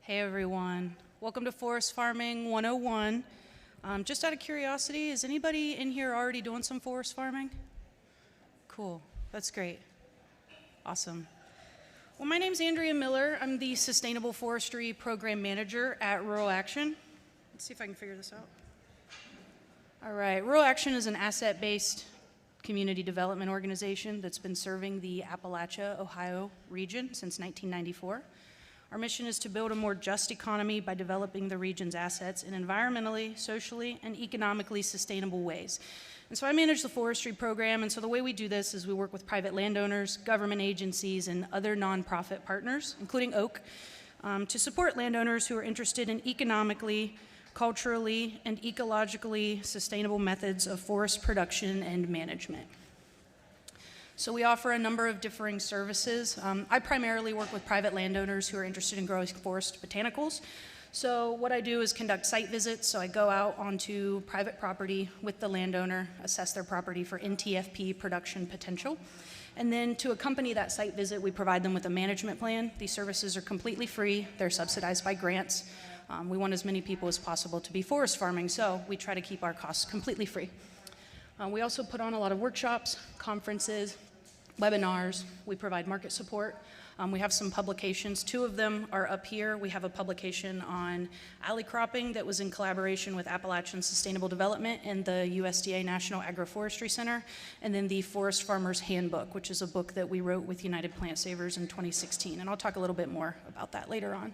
Hey everyone, welcome to Forest Farming 101. Just out of curiosity, is anybody in here already doing some forest farming? Cool, that's great, awesome. Well, my name's Andrea Miller. I'm the Sustainable Forestry Program Manager at Rural Action. Let's see if I can figure this out. All right, Rural Action is an asset-based community development organization that's been serving the Appalachia, Ohio region since 1994. Our mission is to build a more just economy by developing the region's assets in environmentally, socially, and economically sustainable ways. And so I manage the forestry program, and so the way we do this is we work with private landowners, government agencies, and other nonprofit partners, including Oak, to support landowners who are interested in economically, culturally, and ecologically sustainable methods of forest production and management. So we offer a number of differing services. I primarily work with private landowners who are interested in growing forest botanicals. So what I do is conduct site visits. So I go out onto private property with the landowner, assess their property for NTFP production potential. And then to accompany that site visit, we provide them with a management plan. These services are completely free. They're subsidized by grants. We want as many people as possible to be forest farming, so we try to keep our costs completely free. We also put on a lot of workshops, conferences, webinars. We provide market support. We have some publications. Two of them are up here. We have a publication on alley cropping that was in collaboration with Appalachian Sustainable Development and the USDA National Agroforestry Center, and then the Forest Farmer's Handbook, which is a book that we wrote with United Plant Savers in 2016, and I'll talk a little bit more about that later on.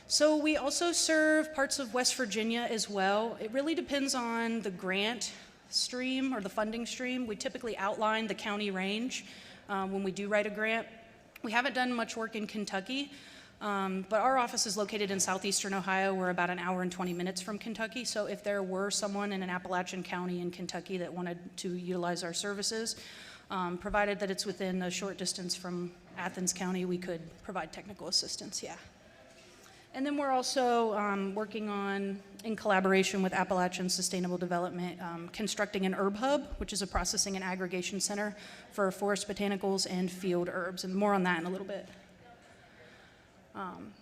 So we also serve parts of West Virginia as well. It really depends on the grant stream or the funding stream. We typically outline the county range when we do write a grant. We haven't done much work in Kentucky, but our office is located in southeastern Ohio. We're about an hour and 20 minutes from Kentucky. So if there were someone in an Appalachian county in Kentucky that wanted to utilize our services, provided that it's within a short distance from Athens County, we could provide technical assistance, yeah. And then we're also working on, in collaboration with Appalachian Sustainable Development, constructing an herb hub, which is a processing and aggregation center for forest botanicals and field herbs, and more on that in a little bit.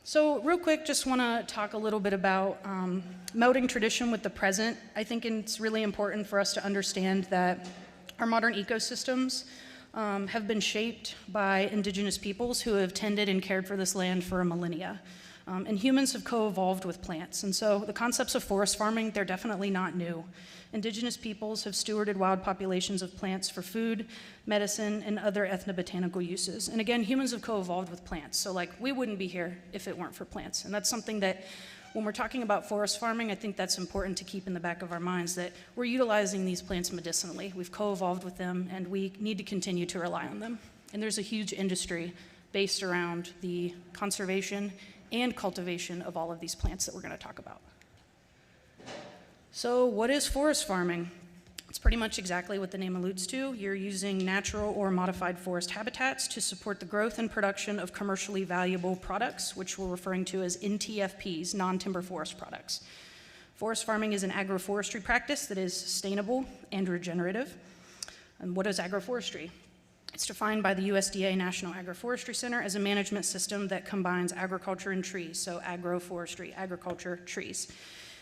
So real quick, just want to talk a little bit about melding tradition with the present. I think it's really important for us to understand that our modern ecosystems have been shaped by indigenous peoples who have tended and cared for this land for millennia. And humans have co-evolved with plants. And so the concepts of forest farming, they're definitely not new. Indigenous peoples have stewarded wild populations of plants for food, medicine, and other ethnobotanical uses. And again, humans have co-evolved with plants. So like, we wouldn't be here if it weren't for plants. And that's something that when we're talking about forest farming, I think that's important to keep in the back of our minds, that we're utilizing these plants medicinally. We've co-evolved with them, and we need to continue to rely on them. And there's a huge industry based around the conservation and cultivation of all of these plants that we're going to talk about. So what is forest farming? It's pretty much exactly what the name alludes to. You're using natural or modified forest habitats to support the growth and production of commercially valuable products, which we're referring to as NTFPs, non-timber forest products. Forest farming is an agroforestry practice that is sustainable and regenerative. And what is agroforestry? It's defined by the USDA National Agroforestry Center as a management system that combines agriculture and trees, so agroforestry, agriculture, trees.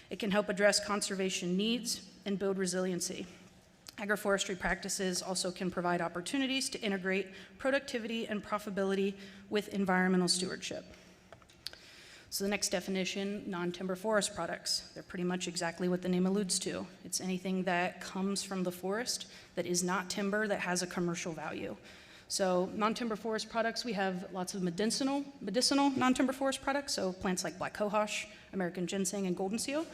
It can help address conservation needs and build resiliency. Agroforestry practices also can provide opportunities to integrate productivity and profitability with environmental stewardship. So the next definition, non-timber forest products. They're pretty much exactly what the name alludes to. It's anything that comes from the forest that is not timber that has a commercial value. So non-timber forest products, we have lots of medicinal non-timber forest products, so plants like black cohosh, American ginseng, and goldenseal.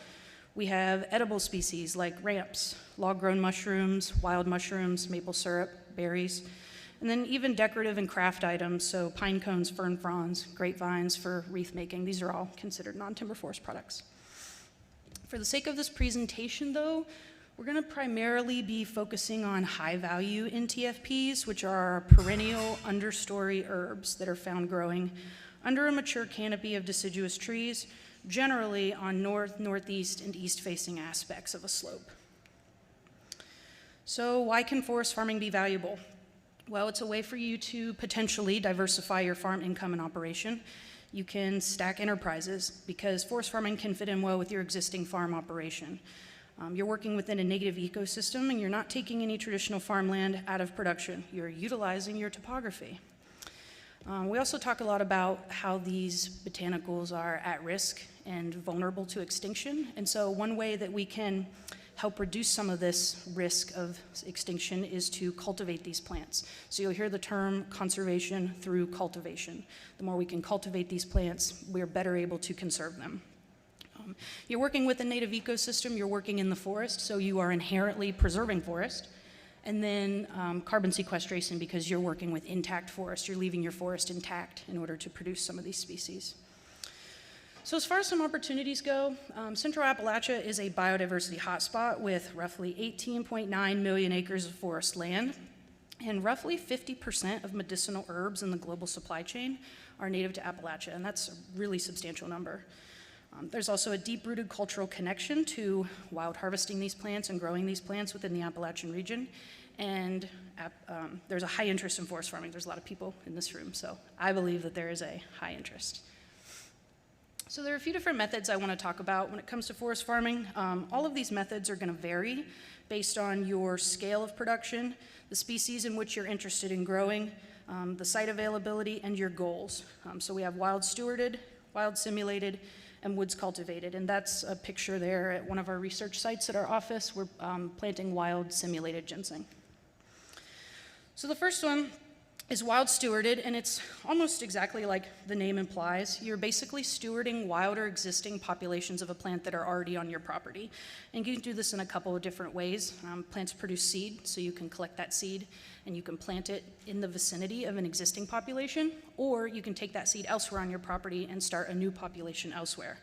We have edible species like ramps, log-grown mushrooms, wild mushrooms, maple syrup, berries, and then even decorative and craft items, so pine cones, fern fronds, grapevines for wreath making. These are all considered non-timber forest products. For the sake of this presentation, though, we're going to primarily be focusing on high-value NTFPs, which are perennial understory herbs that are found growing under a mature canopy of deciduous trees, generally on north, northeast, and east-facing aspects of a slope. So why can forest farming be valuable? Well, it's a way for you to potentially diversify your farm income and operation. You can stack enterprises because forest farming can fit in well with your existing farm operation. You're working within a native ecosystem and you're not taking any traditional farmland out of production. You're utilizing your topography. We also talk a lot about how these botanicals are at risk and vulnerable to extinction. And so one way that we can help reduce some of this risk of extinction is to cultivate these plants. So you'll hear the term conservation through cultivation. The more we can cultivate these plants, we're better able to conserve them. You're working with a native ecosystem, you're working in the forest, so you are inherently preserving forest. And then carbon sequestration, because you're working with intact forest. You're leaving your forest intact in order to produce some of these species. So as far as some opportunities go, Central Appalachia is a biodiversity hotspot with roughly 18.9 million acres of forest land. And roughly 50% of medicinal herbs in the global supply chain are native to Appalachia, and that's a really substantial number. There's also a deep-rooted cultural connection to wild harvesting these plants and growing these plants within the Appalachian region. And there's a high interest in forest farming. There's a lot of people in this room, so I believe that there is a high interest. So there are a few different methods I want to talk about when it comes to forest farming. All of these methods are going to vary based on your scale of production, the species in which you're interested in growing, the site availability, and your goals. So we have wild stewarded, wild simulated, and woods cultivated. And that's a picture there at one of our research sites at our office. We're planting wild simulated ginseng. So the first one is wild stewarded, and it's almost exactly like the name implies. You're basically stewarding wild or existing populations of a plant that are already on your property. And you can do this in a couple of different ways. Plants produce seed, so you can collect that seed and you can plant it in the vicinity of an existing population, or you can take that seed elsewhere on your property and start a new population elsewhere.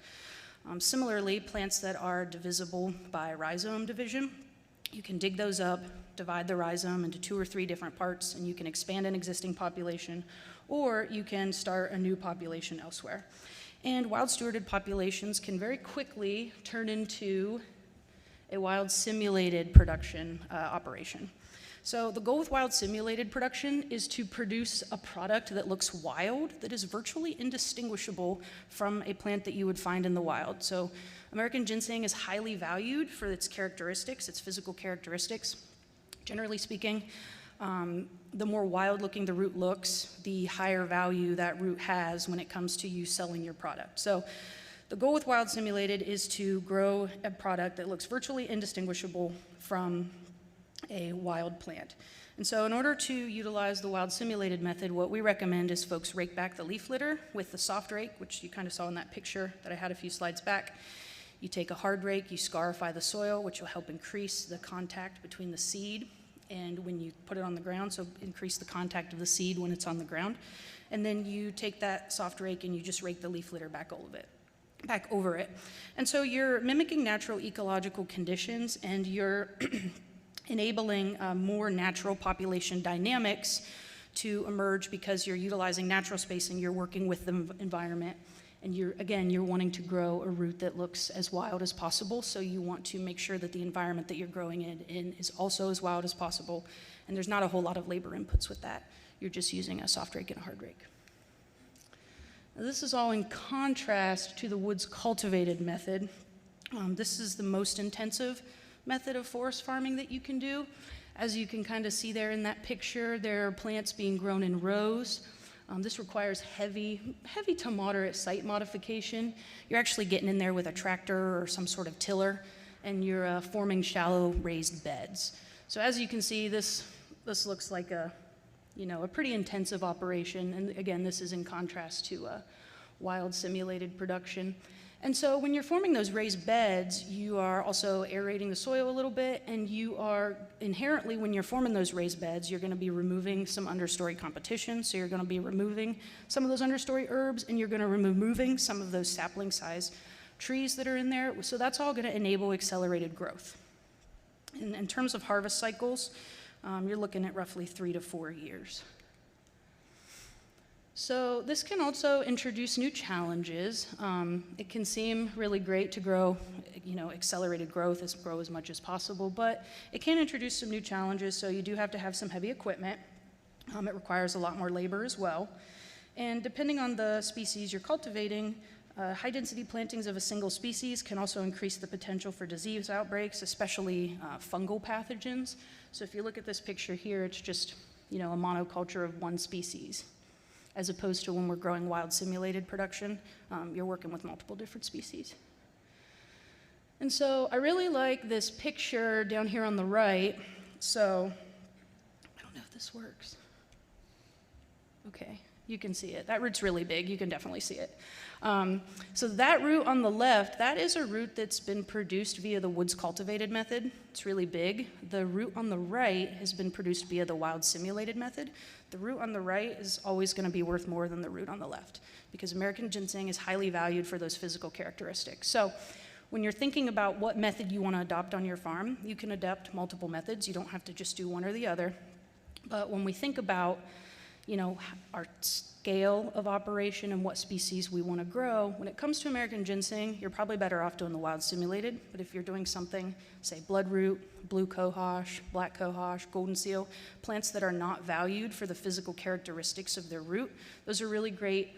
Similarly, plants that are divisible by rhizome division, you can dig those up, divide the rhizome into 2 or 3 different parts, and you can expand an existing population, or you can start a new population elsewhere. And wild stewarded populations can very quickly turn into a wild simulated production operation. So the goal with wild simulated production is to produce a product that looks wild, that is virtually indistinguishable from a plant that you would find in the wild. So American ginseng is highly valued for its characteristics, its physical characteristics. Generally speaking, the more wild looking the root looks, the higher value that root has when it comes to you selling your product. So the goal with wild simulated is to grow a product that looks virtually indistinguishable from a wild plant. And so in order to utilize the wild simulated method, what we recommend is folks rake back the leaf litter with the soft rake, which you kind of saw in that picture that I had a few slides back. You take a hard rake, you scarify the soil, which will help increase the contact between the seed and when you put it on the ground, so increase the contact of the seed when it's on the ground. And then you take that soft rake and you just rake the leaf litter back over it. And so you're mimicking natural ecological conditions, and you're enabling more natural population dynamics to emerge because you're utilizing natural spacing, you're working with the environment, and you're wanting to grow a root that looks as wild as possible, so you want to make sure that the environment that you're growing in is also as wild as possible, and there's not a whole lot of labor inputs with that. You're just using a soft rake and a hard rake. Now, this is all in contrast to the woods cultivated method. This is the most intensive method of forest farming that you can do. As you can kind of see there in that picture, there are plants being grown in rows. This requires heavy to moderate site modification. You're actually getting in there with a tractor or some sort of tiller, and you're forming shallow raised beds. So as you can see, this looks like a pretty intensive operation. And again, this is in contrast to wild simulated production. And so when you're forming those raised beds, you are also aerating the soil a little bit, and you are inherently, when you're forming those raised beds, you're going to be removing some understory competition. So you're going to be removing some of those understory herbs, and you're going to be removing some of those sapling size trees that are in there. So that's all going to enable accelerated growth. In terms of harvest cycles, you're looking at roughly 3 to 4 years. So this can also introduce new challenges. It can seem really great to grow, accelerated growth, grow as much as possible, but it can introduce some new challenges. So you do have to have some heavy equipment. It requires a lot more labor as well. And depending on the species you're cultivating, high-density plantings of a single species can also increase the potential for disease outbreaks, especially fungal pathogens. So if you look at this picture here, it's just, a monoculture of one species, as opposed to when we're growing wild simulated production, you're working with multiple different species. And so I really like this picture down here on the right. So I don't know if this works. Okay, you can see it. That root's really big. You can definitely see it. So that root on the left, that is a root that's been produced via the woods cultivated method. It's really big. The root on the right has been produced via the wild simulated method. The root on the right is always going to be worth more than the root on the left because American ginseng is highly valued for those physical characteristics. So when you're thinking about what method you want to adopt on your farm, you can adopt multiple methods. You don't have to just do one or the other. But when we think about our scale of operation and what species we want to grow, when it comes to American ginseng, you're probably better off doing the wild simulated. But if you're doing something, say bloodroot, blue cohosh, black cohosh, goldenseal, plants that are not valued for the physical characteristics of their root, those are really great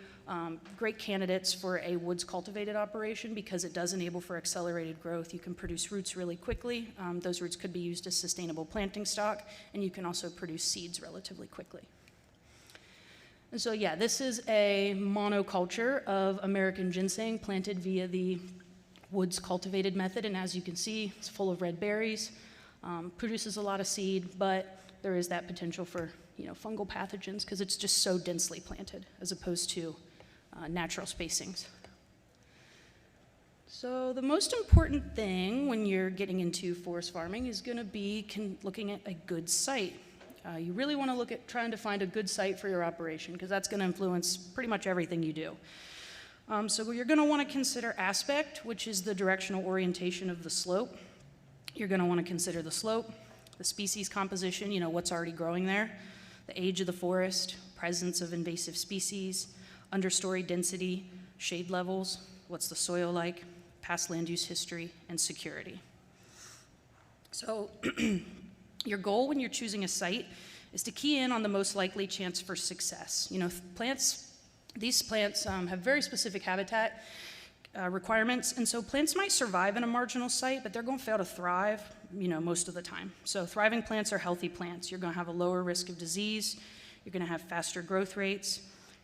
candidates for a woods cultivated operation because it does enable for accelerated growth. You can produce roots really quickly. Those roots could be used as sustainable planting stock, and you can also produce seeds relatively quickly. And so yeah, this is a monoculture of American ginseng planted via the woods cultivated method, and as you can see, it's full of red berries, produces a lot of seed, but there is that potential for fungal pathogens because it's just so densely planted as opposed to natural spacings. So the most important thing when you're getting into forest farming is going to be looking at a good site. You really want to look at trying to find a good site for your operation because that's going to influence pretty much everything you do. So you're going to want to consider aspect, which is the directional orientation of the slope. You're going to want to consider the slope, the species composition, what's already growing there, the age of the forest, presence of invasive species, understory density, shade levels, what's the soil like, past land use history, and security. So your goal when you're choosing a site is to key in on the most likely chance for success. These plants have very specific habitat requirements, and so plants might survive in a marginal site, but they're going to fail to thrive, most of the time. So thriving plants are healthy plants. You're going to have a lower risk of disease. You're going to have faster growth rates.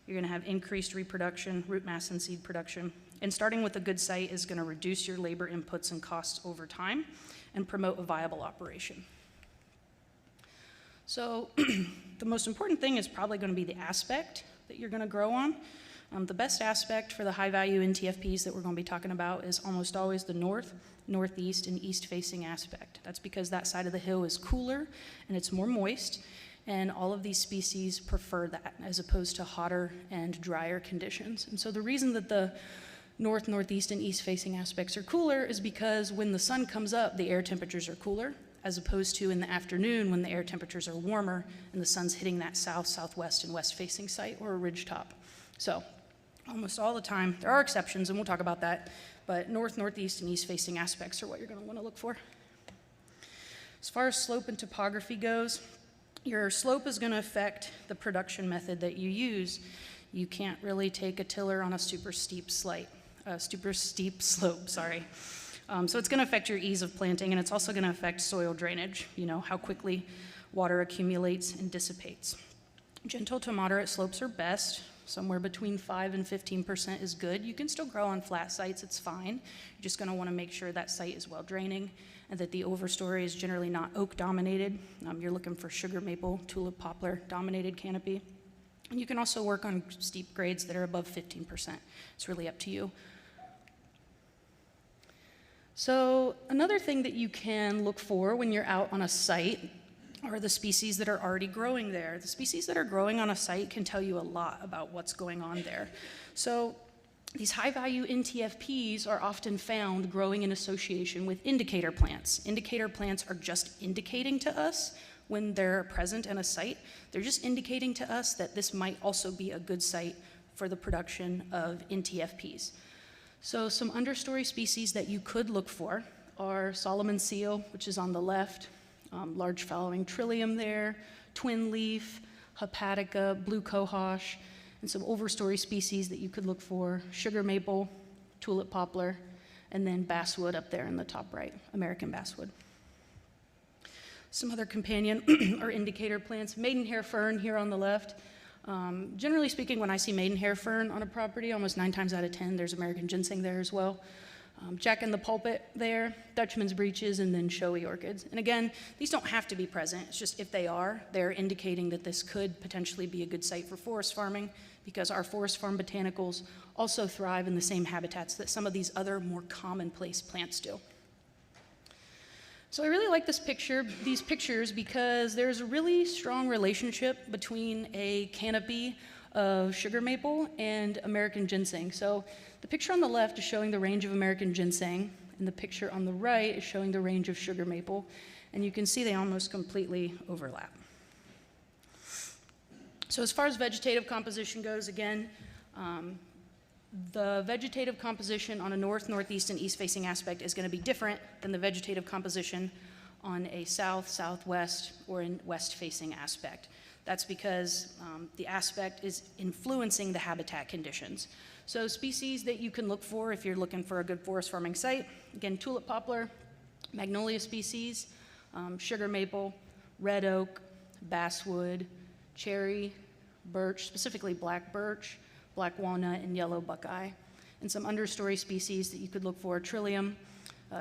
You're going to have increased reproduction, root mass, and seed production. And starting with a good site is going to reduce your labor inputs and costs over time and promote a viable operation. So the most important thing is probably going to be the aspect that you're going to grow on. The best aspect for the high-value NTFPs that we're going to be talking about is almost always the north, northeast, and east-facing aspect. That's because that side of the hill is cooler and it's more moist, and all of these species prefer that as opposed to hotter and drier conditions. And so the reason that the north, northeast, and east-facing aspects are cooler is because when the sun comes up, the air temperatures are cooler, as opposed to in the afternoon when the air temperatures are warmer and the sun's hitting that south, southwest, and west-facing site or a ridge top. So almost all the time, there are exceptions, and we'll talk about that, but north, northeast, and east-facing aspects are what you're going to want to look for. As far as slope and topography goes, your slope is going to affect the production method that you use. You can't really take a tiller on a super steep slope. So it's going to affect your ease of planting, and it's also going to affect soil drainage, how quickly water accumulates and dissipates. Gentle to moderate slopes are best. Somewhere between 5 and 15% is good. You can still grow on flat sites, it's fine. You're just going to want to make sure that site is well draining and that the overstory is generally not oak dominated. You're looking for sugar maple, tulip poplar dominated canopy. And you can also work on steep grades that are above 15%. It's really up to you. So another thing that you can look for when you're out on a site are the species that are already growing there. The species that are growing on a site can tell you a lot about what's going on there. So these high-value NTFPs are often found growing in association with indicator plants. Indicator plants are just indicating to us when they're present in a site. They're just indicating to us that this might also be a good site for the production of NTFPs. So some understory species that you could look for are Solomon seal, which is on the left, large flowering trillium there, twin leaf, hepatica, blue cohosh, and some overstory species that you could look for, sugar maple, tulip poplar, and then basswood up there in the top right, American basswood. Some other companion or indicator plants, maidenhair fern here on the left. Generally speaking, when I see maidenhair fern on a property, almost 9 times out of 10, there's American ginseng there as well. Jack in the pulpit there, Dutchman's breeches, and then showy orchids. And again, these don't have to be present. It's just if they are, they're indicating that this could potentially be a good site for forest farming, because our forest farm botanicals also thrive in the same habitats that some of these other more commonplace plants do. So I really like these pictures, because there's a really strong relationship between a canopy of sugar maple and American ginseng. So the picture on the left is showing the range of American ginseng, and the picture on the right is showing the range of sugar maple, and you can see they almost completely overlap. So as far as vegetative composition goes, again, the vegetative composition on a north, northeast, and east-facing aspect is going to be different than the vegetative composition on a south, southwest, or in west-facing aspect. That's because the aspect is influencing the habitat conditions. So species that you can look for if you're looking for a good forest farming site, again, tulip poplar, magnolia species, sugar maple, red oak, basswood, cherry, birch, specifically black birch, black walnut, and yellow buckeye. And some understory species that you could look for, trillium,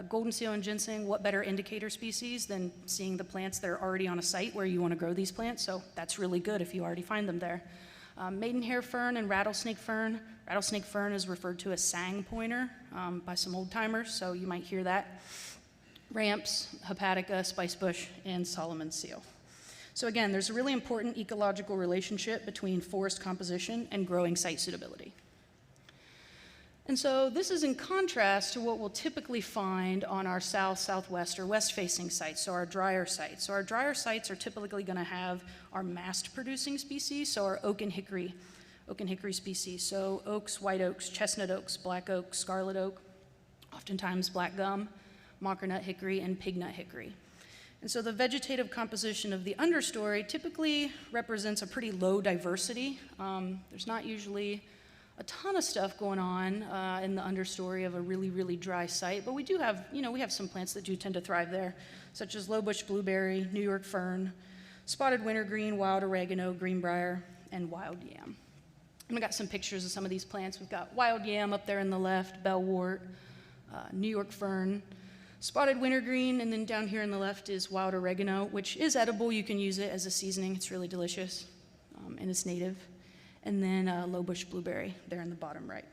goldenseal, and ginseng. What better indicator species than seeing the plants that are already on a site where you want to grow these plants? So that's really good if you already find them there. Maidenhair fern and rattlesnake fern. Rattlesnake fern is referred to as sang pointer by some old timers, so you might hear that. Ramps, hepatica, spicebush, and Solomon's seal. So again, there's a really important ecological relationship between forest composition and growing site suitability. And so this is in contrast to what we'll typically find on our south, southwest, or west-facing sites, so our drier sites. So our drier sites are typically going to have our mast-producing species, so our oak and hickory species. So oaks, white oaks, chestnut oaks, black oak, scarlet oak, oftentimes black gum, mockernut hickory, and pignut hickory. And so the vegetative composition of the understory typically represents a pretty low diversity. There's not usually a ton of stuff going on in the understory of a really, really dry site, but we do have, we have some plants that do tend to thrive there, such as lowbush blueberry, New York fern, spotted wintergreen, wild oregano, greenbrier, and wild yam. And we got some pictures of some of these plants. We've got wild yam up there in the left, bellwort, New York fern, spotted wintergreen, and then down here on the left is wild oregano, which is edible. You can use it as a seasoning. It's really delicious, and it's native. And then lowbush blueberry there in the bottom right.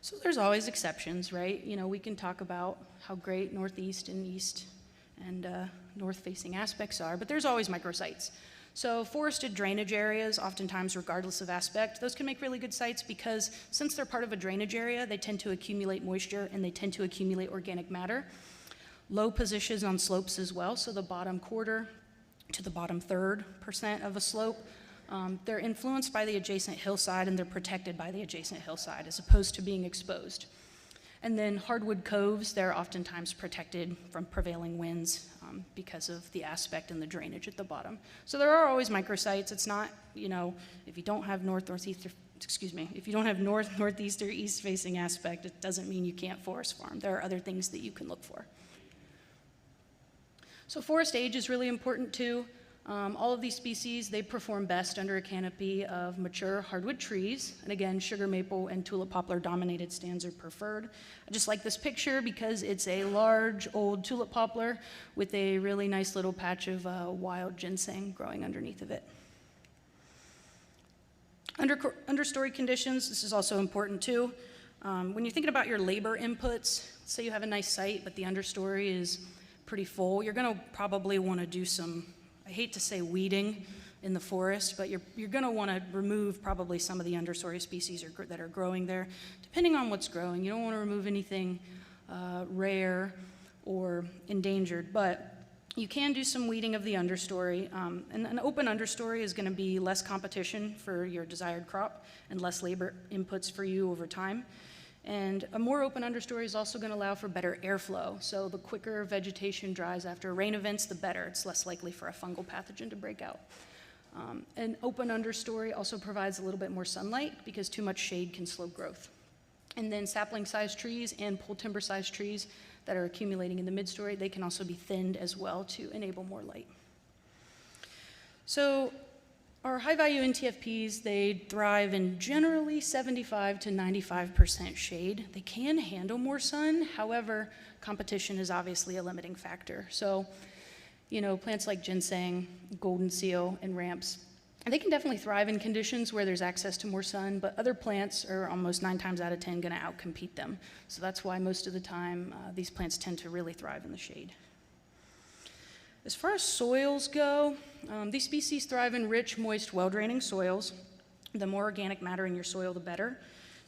So there's always exceptions, right? We can talk about how great northeast and east and north-facing aspects are, but there's always microsites. So forested drainage areas, oftentimes regardless of aspect, those can make really good sites because since they're part of a drainage area, they tend to accumulate moisture and they tend to accumulate organic matter. Low positions on slopes as well, so the bottom quarter to the bottom 3% of a slope, they're influenced by the adjacent hillside and they're protected by the adjacent hillside as opposed to being exposed. And then hardwood coves, they're oftentimes protected from prevailing winds because of the aspect and the drainage at the bottom. So there are always microsites. It's not, if you don't have north, northeast, or east facing aspect, it doesn't mean you can't forest farm. There are other things that you can look for. So forest age is really important too. All of these species, they perform best under a canopy of mature hardwood trees. And again, sugar maple and tulip poplar dominated stands are preferred. I just like this picture because it's a large old tulip poplar with a really nice little patch of wild ginseng growing underneath of it. Understory conditions, this is also important too. When you're thinking about your labor inputs, say you have a nice site, but the understory is pretty full, you're gonna probably wanna do some, I hate to say weeding in the forest, but you're going to want to remove probably some of the understory species that are growing there, depending on what's growing. You don't want to remove anything rare or endangered, but you can do some weeding of the understory. And an open understory is going to be less competition for your desired crop and less labor inputs for you over time. And a more open understory is also going to allow for better airflow. So the quicker vegetation dries after rain events, the better. It's less likely for a fungal pathogen to break out. An open understory also provides a little bit more sunlight because too much shade can slow growth. And then sapling-sized trees and pole timber-sized trees that are accumulating in the mid-story, they can also be thinned as well to enable more light. So our high-value NTFPs, they thrive in generally 75 to 95% shade. They can handle more sun, however, competition is obviously a limiting factor. So, you know, plants like ginseng, goldenseal, and ramps, they can definitely thrive in conditions where there's access to more sun, but other plants are almost 9 times out of 10 going to outcompete them. So that's why most of the time these plants tend to really thrive in the shade. As far as soils go, these species thrive in rich, moist, well-draining soils. The more organic matter in your soil, the better.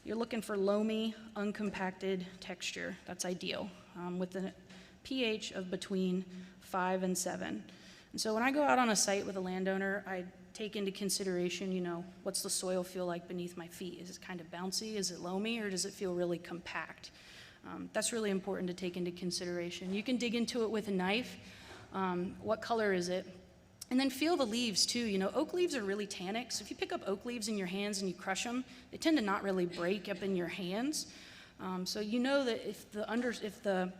You're looking for loamy, uncompacted texture. That's ideal, with a pH of between 5 and 7. And so when I go out on a site with a landowner, I take into consideration, you know, what's the soil feel like beneath my feet? Is it kind of bouncy? Is it loamy? Or does it feel really compact? That's really important to take into consideration. You can dig into it with a knife. What color is it? And then feel the leaves too. You know, oak leaves are really tannic, so if you pick up oak leaves in your hands and you crush them, they tend to not really break up in your hands. So you know that if the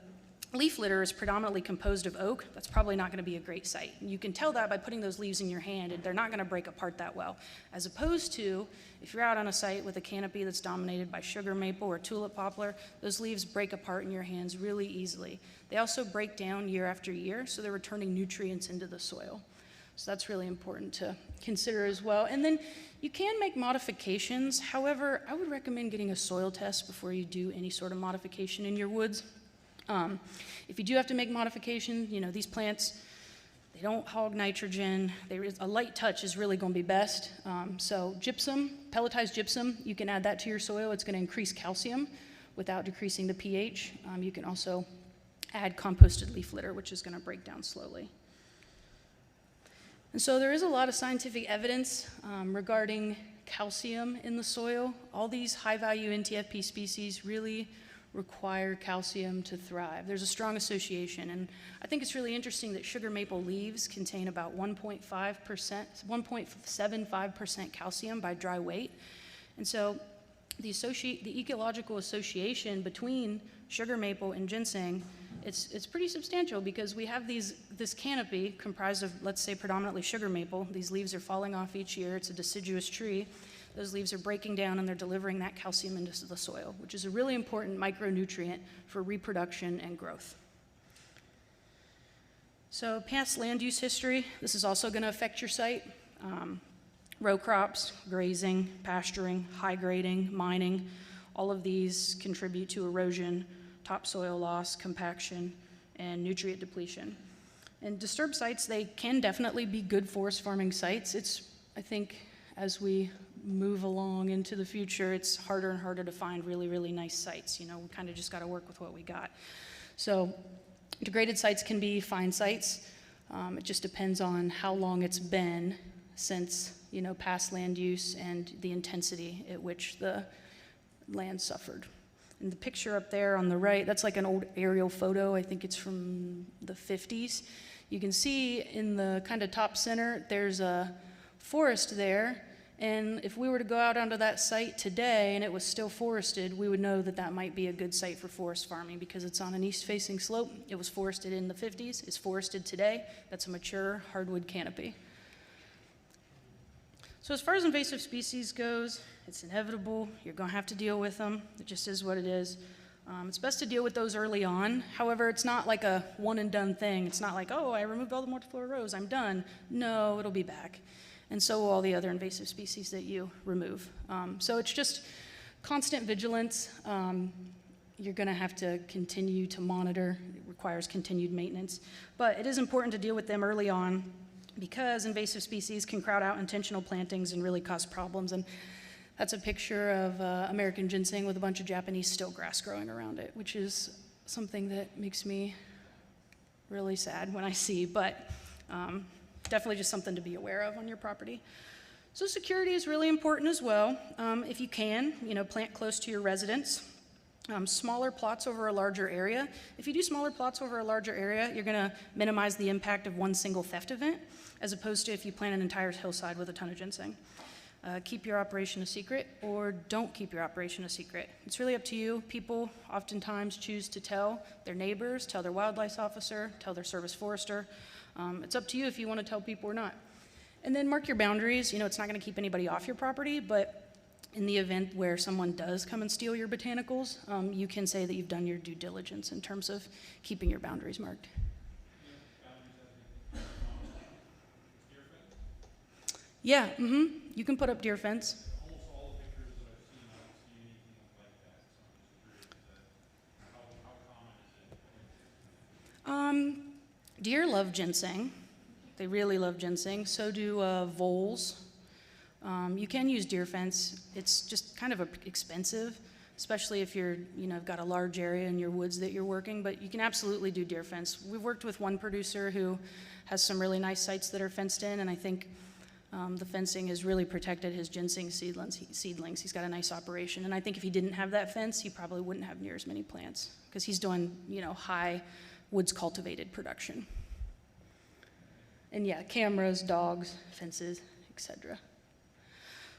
leaf litter is predominantly composed of oak, that's probably not going to be a great site. And you can tell that by putting those leaves in your hand, and they're not going to break apart that well. As opposed to, if you're out on a site with a canopy that's dominated by sugar maple or tulip poplar, those leaves break apart in your hands really easily. They also break down year after year, so they're returning nutrients into the soil. So that's really important to consider as well. And then you can make modifications. However, I would recommend getting a soil test before you do any sort of modification in your woods. If you do have to make modifications, you know, these plants, they don't hog nitrogen. A light touch is really going to be best. So gypsum, pelletized gypsum, you can add that to your soil. It's going to increase calcium without decreasing the pH. You can also add composted leaf litter, which is going to break down slowly. And so there is a lot of scientific evidence regarding calcium in the soil. All these high-value NTFP species really require calcium to thrive. There's a strong association, and I think it's really interesting that sugar maple leaves contain about 1.75% calcium by dry weight. And so the ecological association between sugar maple and ginseng, it's pretty substantial because we have this canopy comprised of, let's say, predominantly sugar maple. These leaves are falling off each year. It's a deciduous tree. Those leaves are breaking down and they're delivering that calcium into the soil, which is a really important micronutrient for reproduction and growth. So past land use history, this is also going to affect your site. Row crops, grazing, pasturing, high grading, mining, all of these contribute to erosion, topsoil loss, compaction, and nutrient depletion. And disturbed sites, they can definitely be good forest farming sites. I think, as we move along into the future, it's harder and harder to find really, really nice sites. You know, we kind of just got to work with what we got. So degraded sites can be fine sites. It just depends on how long it's been since, you know, past land use and the intensity at which the land suffered. And the picture up there on the right, that's like an old aerial photo. I think it's from the 50s. You can see in the kind of top center, there's a forest there. And if we were to go out onto that site today and it was still forested, we would know that that might be a good site for forest farming because it's on an east-facing slope. It was forested in the 50s. It's forested today. That's a mature hardwood canopy. So as far as invasive species goes, it's inevitable. You're going to have to deal with them. It just is what it is. It's best to deal with those early on. However, it's not like a one-and-done thing. It's not like, oh, I removed all the multiflora rows, I'm done. No, it'll be back. And so will all the other invasive species that you remove. So it's just constant vigilance. You're going to have to continue to monitor. It requires continued maintenance. But it is important to deal with them early on because invasive species can crowd out intentional plantings and really cause problems. And that's a picture of American ginseng with a bunch of Japanese stilt grass growing around it, which is something that makes me really sad when I see, but definitely just something to be aware of on your property. So security is really important as well. If you can, plant close to your residence. Smaller plots over a larger area. If you do smaller plots over a larger area, you're going to minimize the impact of one single theft event. as opposed to if you plant an entire hillside with a ton of ginseng. Keep your operation a secret or don't keep your operation a secret. It's really up to you. People oftentimes choose to tell their neighbors, tell their wildlife officer, tell their service forester. It's up to you if you want to tell people or not. And then mark your boundaries. You know, it's not going to keep anybody off your property, but in the event where someone does come and steal your botanicals, you can say that you've done your due diligence in terms of keeping your boundaries marked. Yeah, you can put up deer fence. Almost all the pictures that I've seen, I don't see anything like that. So I'm just curious, how common is it? Deer love ginseng. They really love ginseng. So do voles. You can use deer fence. It's just kind of expensive, especially if you're, you've got a large area in your woods that you're working, but you can absolutely do deer fence. We've worked with one producer who has some really nice sites that are fenced in, and I think the fencing has really protected his ginseng seedlings. He's got a nice operation, and I think if he didn't have that fence, he probably wouldn't have near as many plants because he's doing, high woods cultivated production. And yeah, cameras, dogs, fences, etc.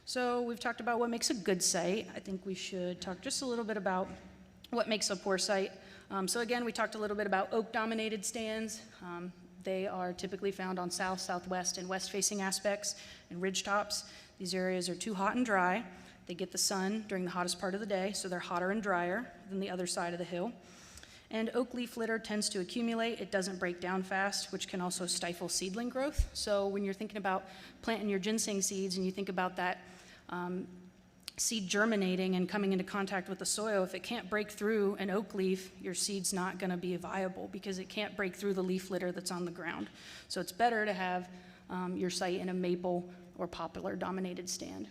So we've talked about what makes a good site. I think we should talk just a little bit about what makes a poor site. So again, we talked a little bit about oak-dominated stands. They are typically found on south, southwest, and west-facing aspects and ridgetops. These areas are too hot and dry. They get the sun during the hottest part of the day, so they're hotter and drier than the other side of the hill. And oak leaf litter tends to accumulate. It doesn't break down fast, which can also stifle seedling growth. So when you're thinking about planting your ginseng seeds and you think about that seed germinating and coming into contact with the soil, if it can't break through an oak leaf, your seed's not going to be viable because it can't break through the leaf litter that's on the ground. So it's better to have your site in a maple or poplar dominated stand.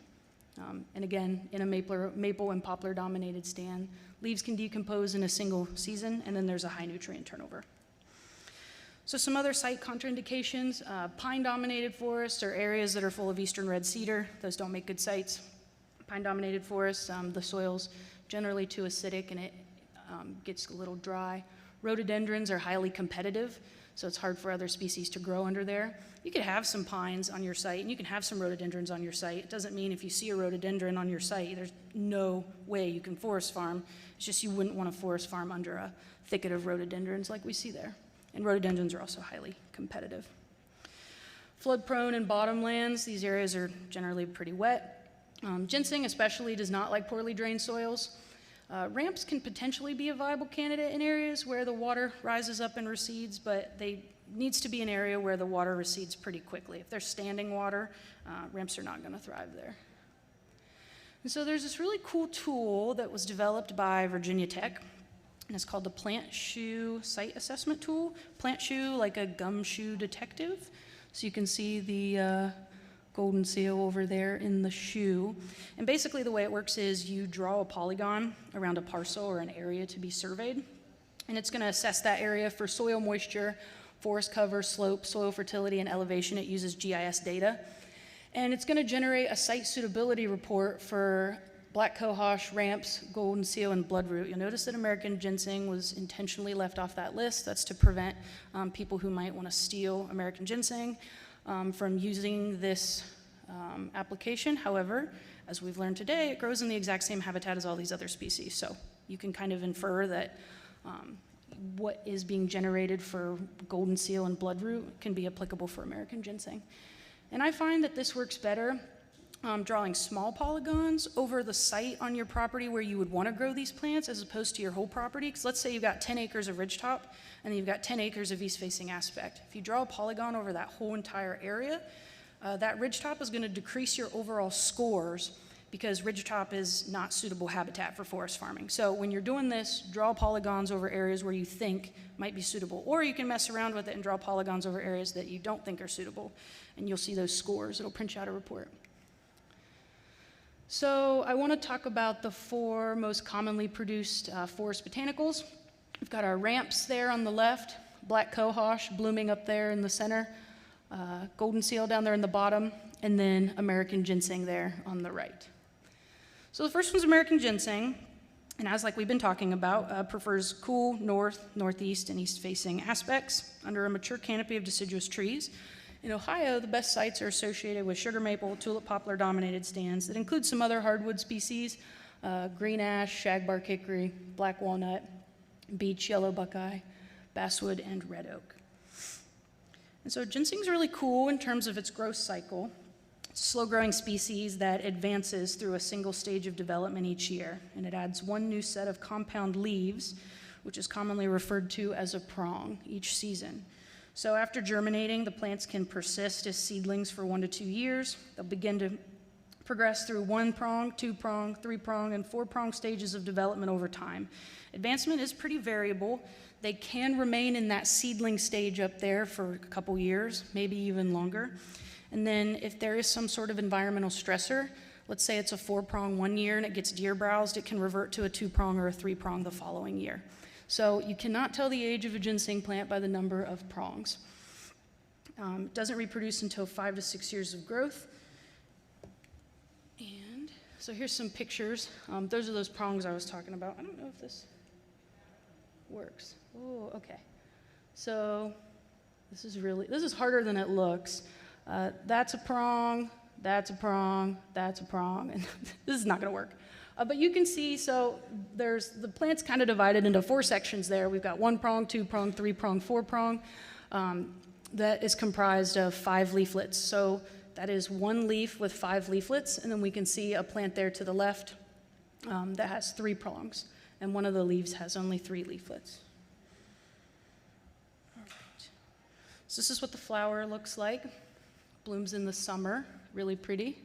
And again, in a maple and poplar dominated stand, leaves can decompose in a single season, and then there's a high nutrient turnover. So some other site contraindications, pine-dominated forests are areas that are full of eastern red cedar. Those don't make good sites. Pine-dominated forests, the soil's generally too acidic and it gets a little dry. Rhododendrons are highly competitive, so it's hard for other species to grow under there. You could have some pines on your site and you can have some rhododendrons on your site. It doesn't mean if you see a rhododendron on your site, there's no way you can forest farm. It's just you wouldn't want to forest farm under a thicket of rhododendrons like we see there. And rhododendrons are also highly competitive. Flood-prone and bottomlands, these areas are generally pretty wet. Ginseng especially does not like poorly drained soils. Ramps can potentially be a viable candidate in areas where the water rises up and recedes, but they needs to be an area where the water recedes pretty quickly. If there's standing water, ramps are not going to thrive there. And so there's this really cool tool that was developed by Virginia Tech, and it's called the Plant Shoe Site Assessment Tool. Plant shoe, like a gumshoe detective. So you can see the golden seal over there in the shoe. And basically the way it works is you draw a polygon around a parcel or an area to be surveyed, and it's going to assess that area for soil moisture, forest cover, slope, soil fertility, and elevation. It uses GIS data. And it's going to generate a site suitability report for black cohosh, ramps, golden seal, and bloodroot. You'll notice that American ginseng was intentionally left off that list. That's to prevent people who might want to steal American ginseng from using this application. However, as we've learned today, it grows in the exact same habitat as all these other species. So you can kind of infer that what is being generated for golden seal and bloodroot can be applicable for American ginseng. And I find that this works better drawing small polygons over the site on your property where you would want to grow these plants as opposed to your whole property. Because let's say you've got 10 acres of ridgetop and then you've got 10 acres of east-facing aspect. If you draw a polygon over that whole entire area, that ridgetop is going to decrease your overall scores because ridgetop is not suitable habitat for forest farming. So when you're doing this, draw polygons over areas where you think might be suitable, or you can mess around with it and draw polygons over areas that you don't think are suitable, and you'll see those scores. It'll print you out a report. So I want to talk about the 4 most commonly produced forest botanicals. We've got our ramps there on the left, black cohosh blooming up there in the center, golden seal down there in the bottom, and then American ginseng there on the right. So the first one's American ginseng, and as like we've been talking about, prefers cool north, northeast, and east-facing aspects under a mature canopy of deciduous trees. In Ohio, the best sites are associated with sugar maple, tulip poplar dominated stands that include some other hardwood species, green ash, shagbark hickory, black walnut, beech, yellow buckeye, basswood, and red oak. And so ginseng's really cool in terms of its growth cycle. It's a slow-growing species that advances through a single stage of development each year, and it adds one new set of compound leaves, which is commonly referred to as a prong, each season. So after germinating, the plants can persist as seedlings for 1 to 2 years. They'll begin to progress through 1-prong, 2-prong, 3-prong, and 4-prong stages of development over time. Advancement is pretty variable. They can remain in that seedling stage up there for a couple years, maybe even longer. And then if there is some sort of environmental stressor, let's say it's a 4-prong 1 year and it gets deer browsed, it can revert to a 2-prong or a 3-prong the following year. So you cannot tell the age of a ginseng plant by the number of prongs. It doesn't reproduce until 5 to 6 years of growth. And so here's some pictures. Those are those prongs I was talking about. I don't know if this works. Oh, okay. So this is harder than it looks. That's a prong, that's a prong, that's a prong, and this is not gonna work. But you can see, so the plant's kind of divided into 4 sections there. We've got 1-prong, 2-prong, 3-prong, 4-prong. That is comprised of 5 leaflets. So that is 1 leaf with 5 leaflets, and then we can see a plant there to the left that has 3 prongs, and one of the leaves has only 3 leaflets. All right. So this is what the flower looks like. Blooms in the summer, really pretty.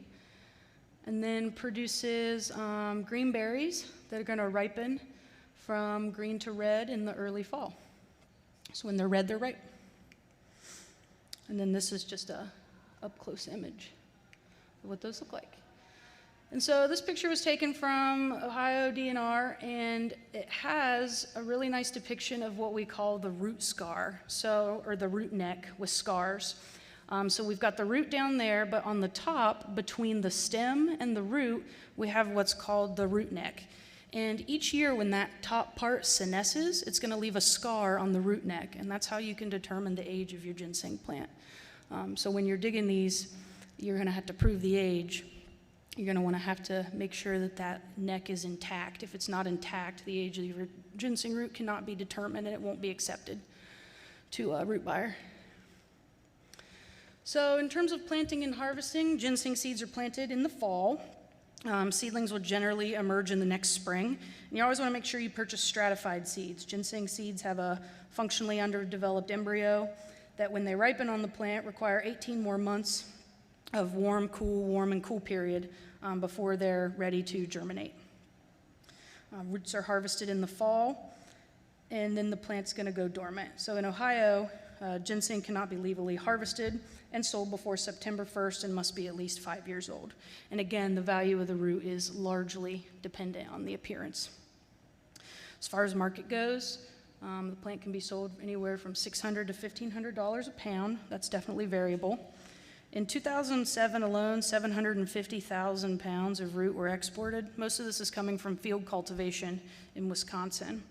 And then produces green berries that are going to ripen from green to red in the early fall. So when they're red, they're ripe. And then this is just a up-close image of what those look like. And so this picture was taken from Ohio DNR, and it has a really nice depiction of what we call the root scar, or the root neck with scars. So we've got the root down there, but on the top, between the stem and the root, we have what's called the root neck. And each year when that top part senesces, it's going to leave a scar on the root neck, and that's how you can determine the age of your ginseng plant. So when you're digging these, you're going to have to prove the age. You're going to have to make sure that that neck is intact. If it's not intact, the age of your ginseng root cannot be determined, and it won't be accepted to a root buyer. So in terms of planting and harvesting, ginseng seeds are planted in the fall. Seedlings will generally emerge in the next spring. And you always want to make sure you purchase stratified seeds. Ginseng seeds have a functionally underdeveloped embryo that when they ripen on the plant require 18 more months of warm, and cool period before they're ready to germinate. Roots are harvested in the fall, and then the plant's going to go dormant. So in Ohio, ginseng cannot be legally harvested and sold before September 1st and must be at least 5 years old. And again, the value of the root is largely dependent on the appearance. As far as market goes, the plant can be sold anywhere from $600 to $1,500 a pound. That's definitely variable. In 2007 alone, 750,000 pounds of root were exported. Most of this is coming from field cultivation in Wisconsin.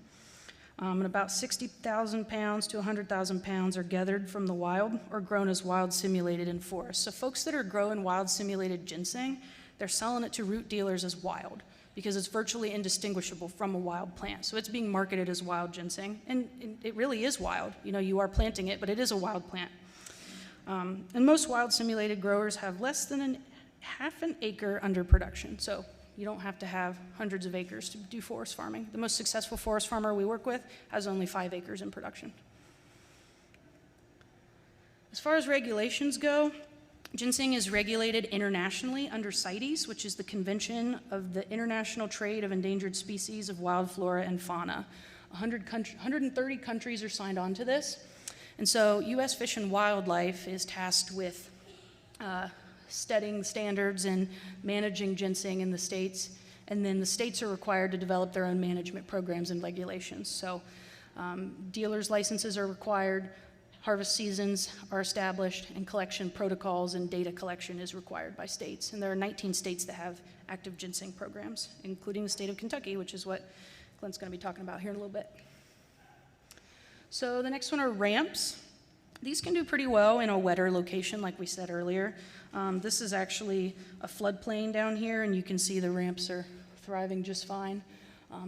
And about 60,000 pounds to 100,000 pounds are gathered from the wild or grown as wild simulated in forests. So folks that are growing wild simulated ginseng, they're selling it to root dealers as wild because it's virtually indistinguishable from a wild plant. So it's being marketed as wild ginseng, and it really is wild. You know, you are planting it, but it is a wild plant. And most wild simulated growers have less than half an acre under production. So you don't have to have hundreds of acres to do forest farming. The most successful forest farmer we work with has only 5 acres in production. As far as regulations go, ginseng is regulated internationally under CITES, which is the Convention of the International Trade of Endangered Species of Wild Flora and Fauna. 130 countries are signed on to this. And so U.S. Fish and Wildlife is tasked with setting standards and managing ginseng in the states, and then the states are required to develop their own management programs and regulations. So dealers' licenses are required, harvest seasons are established, and collection protocols and data collection is required by states. And there are 19 states that have active ginseng programs, including the state of Kentucky, which is what Clint's going to be talking about here in a little bit. So the next one are ramps. These can do pretty well in a wetter location, like we said earlier. This is actually a floodplain down here, and you can see the ramps are thriving just fine.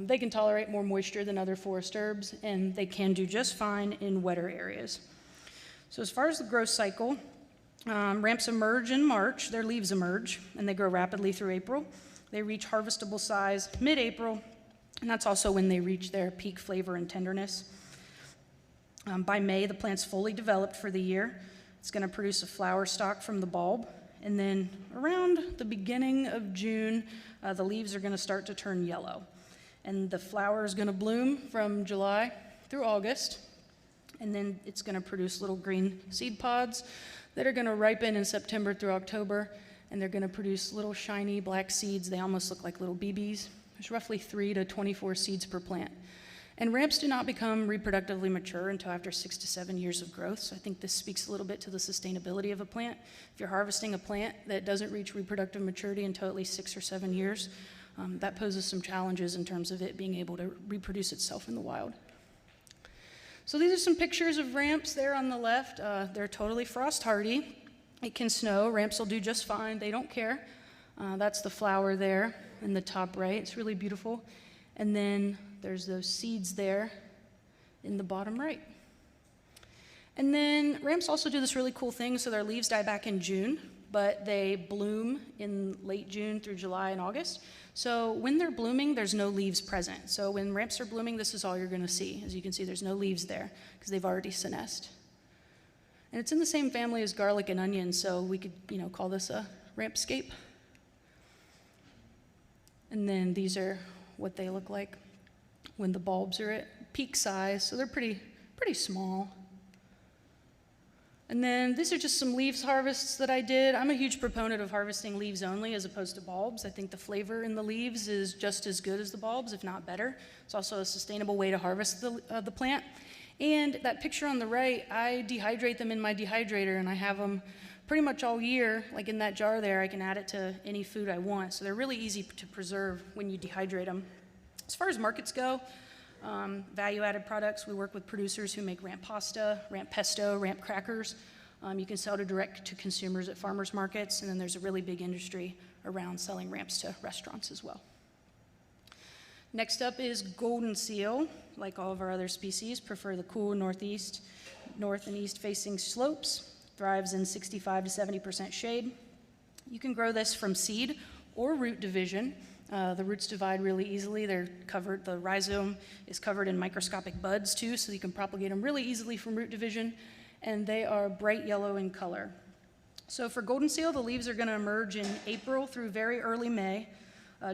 They can tolerate more moisture than other forest herbs, and they can do just fine in wetter areas. So as far as the growth cycle, ramps emerge in March, their leaves emerge, and they grow rapidly through April. They reach harvestable size mid-April, and that's also when they reach their peak flavor and tenderness. By May, the plant's fully developed for the year. It's going to produce a flower stalk from the bulb, and then around the beginning of June, the leaves are going to start to turn yellow. And the flower is going to bloom from July through August, and then it's going to produce little green seed pods that are going to ripen in September through October, and they're going to produce little shiny black seeds. They almost look like little BBs. There's roughly 3 to 24 seeds per plant. And ramps do not become reproductively mature until after 6 to 7 years of growth, so I think this speaks a little bit to the sustainability of a plant. If you're harvesting a plant that doesn't reach reproductive maturity until at least 6 or 7 years, that poses some challenges in terms of it being able to reproduce itself in the wild. So these are some pictures of ramps there on the left. They're totally frost hardy. It can snow. Ramps will do just fine. They don't care. That's the flower there in the top right. It's really beautiful. And then there's those seeds there in the bottom right. And then ramps also do this really cool thing. So their leaves die back in June, but they bloom in late June through July and August. So when they're blooming, there's no leaves present. So when ramps are blooming, this is all you're going to see. As you can see, there's no leaves there because they've already senesced. And it's in the same family as garlic and onion, so we could, call this a rampscape. And then these are what they look like when the bulbs are at peak size, so they're pretty small. And then these are just some leaves harvests that I did. I'm a huge proponent of harvesting leaves only as opposed to bulbs. I think the flavor in the leaves is just as good as the bulbs, if not better. It's also a sustainable way to harvest the plant. And that picture on the right, I dehydrate them in my dehydrator, and I have them pretty much all year. Like in that jar there, I can add it to any food I want. So they're really easy to preserve when you dehydrate them. As far as markets go, value-added products, we work with producers who make ramp pasta, ramp pesto, ramp crackers. You can sell to direct to consumers at farmers markets, and then there's a really big industry around selling ramps to restaurants as well. Next up is goldenseal. Like all of our other species, prefer the cool north and east facing slopes, thrives in 65 to 70% shade. You can grow this from seed or root division. The roots divide really easily. The rhizome is covered in microscopic buds too, so you can propagate them really easily from root division, and they are bright yellow in color. So for goldenseal, the leaves are going to emerge in April through very early May.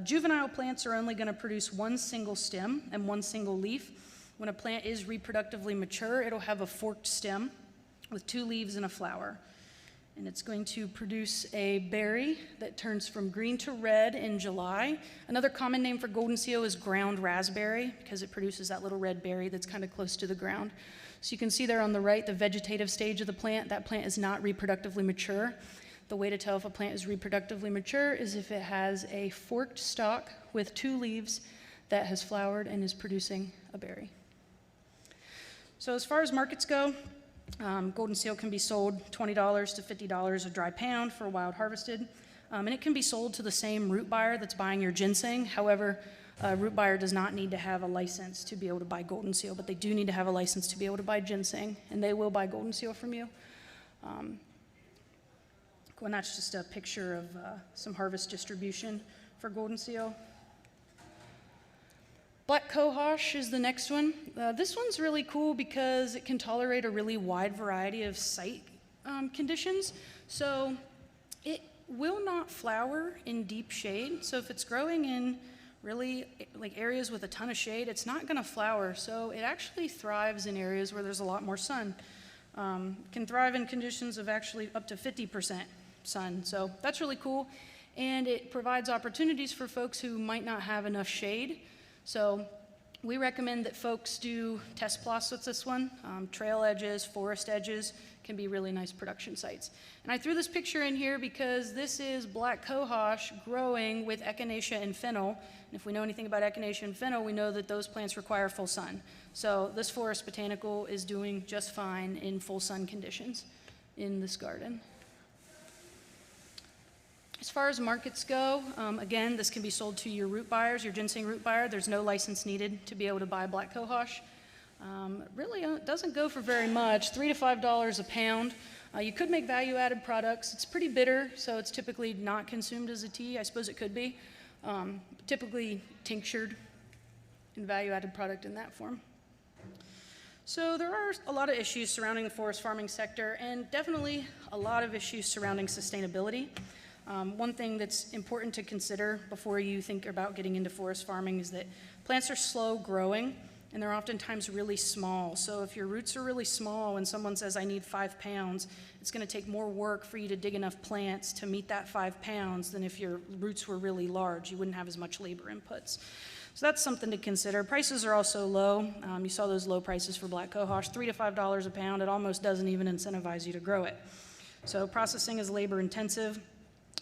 Juvenile plants are only going to produce one single stem and one single leaf. When a plant is reproductively mature, it'll have a forked stem with 2 leaves and a flower. And it's going to produce a berry that turns from green to red in July. Another common name for goldenseal is ground raspberry because it produces that little red berry that's kind of close to the ground. So you can see there on the right, the vegetative stage of the plant. That plant is not reproductively mature. The way to tell if a plant is reproductively mature is if it has a forked stalk with 2 leaves that has flowered and is producing a berry. So as far as markets go, goldenseal can be sold $20 to $50 a dry pound for wild harvested, and it can be sold to the same root buyer that's buying your ginseng. However, a root buyer does not need to have a license to be able to buy goldenseal, but they do need to have a license to be able to buy ginseng, and they will buy goldenseal from you. And that's just a picture of some harvest distribution for goldenseal. Black cohosh is the next one. This one's really cool because it can tolerate a really wide variety of site conditions. So it will not flower in deep shade. So if it's growing in really like areas with a ton of shade, it's not going to flower. So it actually thrives in areas where there's a lot more sun. Can thrive in conditions of actually up to 50% sun. So that's really cool. And it provides opportunities for folks who might not have enough shade. So we recommend that folks do test plots with this one. Trail edges, forest edges can be really nice production sites. And I threw this picture in here because this is black cohosh growing with echinacea and fennel. And if we know anything about echinacea and fennel, we know that those plants require full sun. So this forest botanical is doing just fine in full sun conditions in this garden. As far as markets go, again, this can be sold to your root buyers, your ginseng root buyer. There's no license needed to be able to buy black cohosh. Really doesn't go for very much, $3 to $5 a pound. You could make value-added products. It's pretty bitter, so it's typically not consumed as a tea. I suppose it could be. Typically tinctured in value-added product in that form. So there are a lot of issues surrounding the forest farming sector, and definitely a lot of issues surrounding sustainability. One thing that's important to consider before you think about getting into forest farming is that plants are slow growing and they're oftentimes really small. So if your roots are really small and someone says, I need 5 pounds, it's going to take more work for you to dig enough plants to meet that 5 pounds than if your roots were really large. You wouldn't have as much labor inputs. So that's something to consider. Prices are also low. You saw those low prices for black cohosh, $3 to $5 a pound. It almost doesn't even incentivize you to grow it. So processing is labor intensive,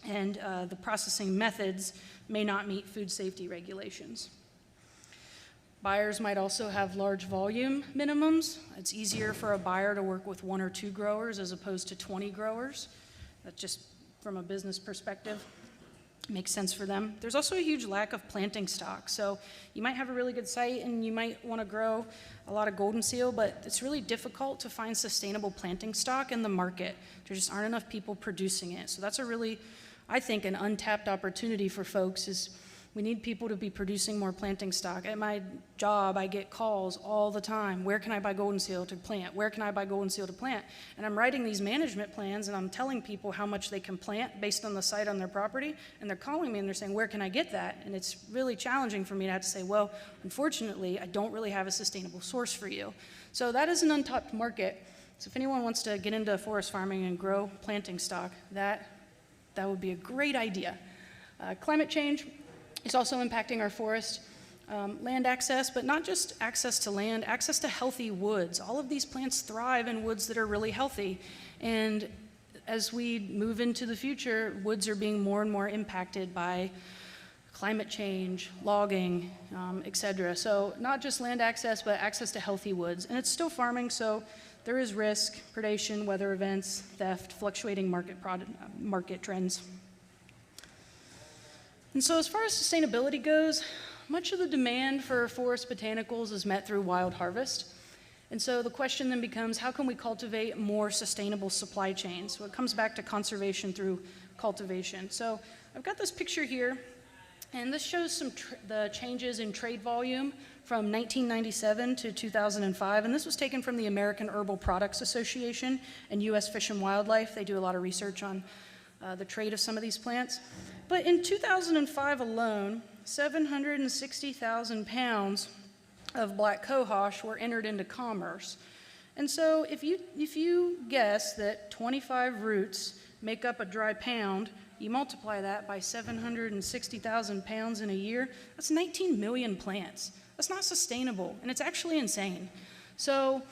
and the processing methods may not meet food safety regulations. Buyers might also have large volume minimums. It's easier for a buyer to work with 1 or 2 growers as opposed to 20 growers. That's just from a business perspective. Makes sense for them. There's also a huge lack of planting stock. So you might have a really good site and you might want to grow a lot of goldenseal, but it's really difficult to find sustainable planting stock in the market. There just aren't enough people producing it. So that's a really, I think, an untapped opportunity for folks is we need people to be producing more planting stock. At my job, I get calls all the time. Where can I buy goldenseal to plant? Where can I buy goldenseal to plant? And I'm writing these management plans and I'm telling people how much they can plant based on the site on their property. And they're calling me and they're saying, where can I get that? And it's really challenging for me to have to say, well, unfortunately, I don't really have a sustainable source for you. So that is an untapped market. So if anyone wants to get into forest farming and grow planting stock, that would be a great idea. Climate change is also impacting our forest. Land access, but not just access to land, access to healthy woods. All of these plants thrive in woods that are really healthy. And as we move into the future, woods are being more and more impacted by climate change, logging, et cetera. So not just land access, but access to healthy woods. And it's still farming, so there is risk, predation, weather events, theft, fluctuating market trends. And so as far as sustainability goes, much of the demand for forest botanicals is met through wild harvest. And so the question then becomes, how can we cultivate more sustainable supply chains? So it comes back to conservation through cultivation. So I've got this picture here, and this shows the changes in trade volume from 1997 to 2005. And this was taken from the American Herbal Products Association and U.S. Fish and Wildlife. They do a lot of research on the trade of some of these plants. But in 2005 alone, 760,000 pounds of black cohosh were entered into commerce. And so if you guess that 25 roots make up a dry pound, you multiply that by 760,000 pounds in a year, that's 19 million plants. That's not sustainable, and it's actually insane. So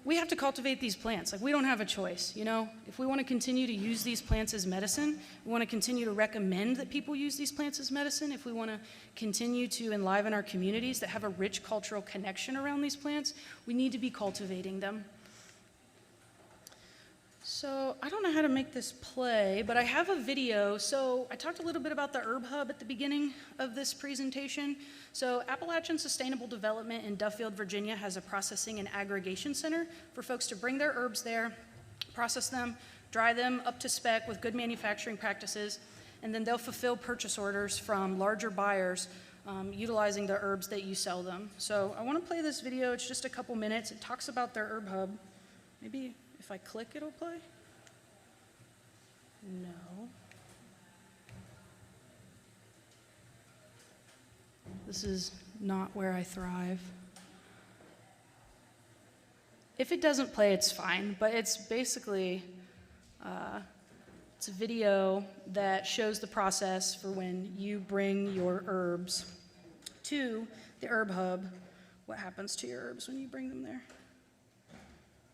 we have to cultivate these plants. Like, we don't have a choice, you know? If we want to continue to use these plants as medicine, we want to continue to recommend that people use these plants as medicine, if we want to continue to enliven our communities that have a rich cultural connection around these plants, we need to be cultivating them. So I don't know how to make this play, but I have a video. So I talked a little bit about the Herb Hub at the beginning of this presentation. So Appalachian Sustainable Development in Duffield, Virginia has a processing and aggregation center for folks to bring their herbs there, process them, dry them up to spec with good manufacturing practices, and then they'll fulfill purchase orders from larger buyers utilizing the herbs that you sell them. So I want to play this video. It's just a couple minutes. It talks about their Herb Hub. Maybe if I click, it'll play? No. This is not where I thrive. If it doesn't play, it's fine, but it's basically, it's a video that shows the process for when you bring your herbs to the herb hub, what happens to your herbs when you bring them there.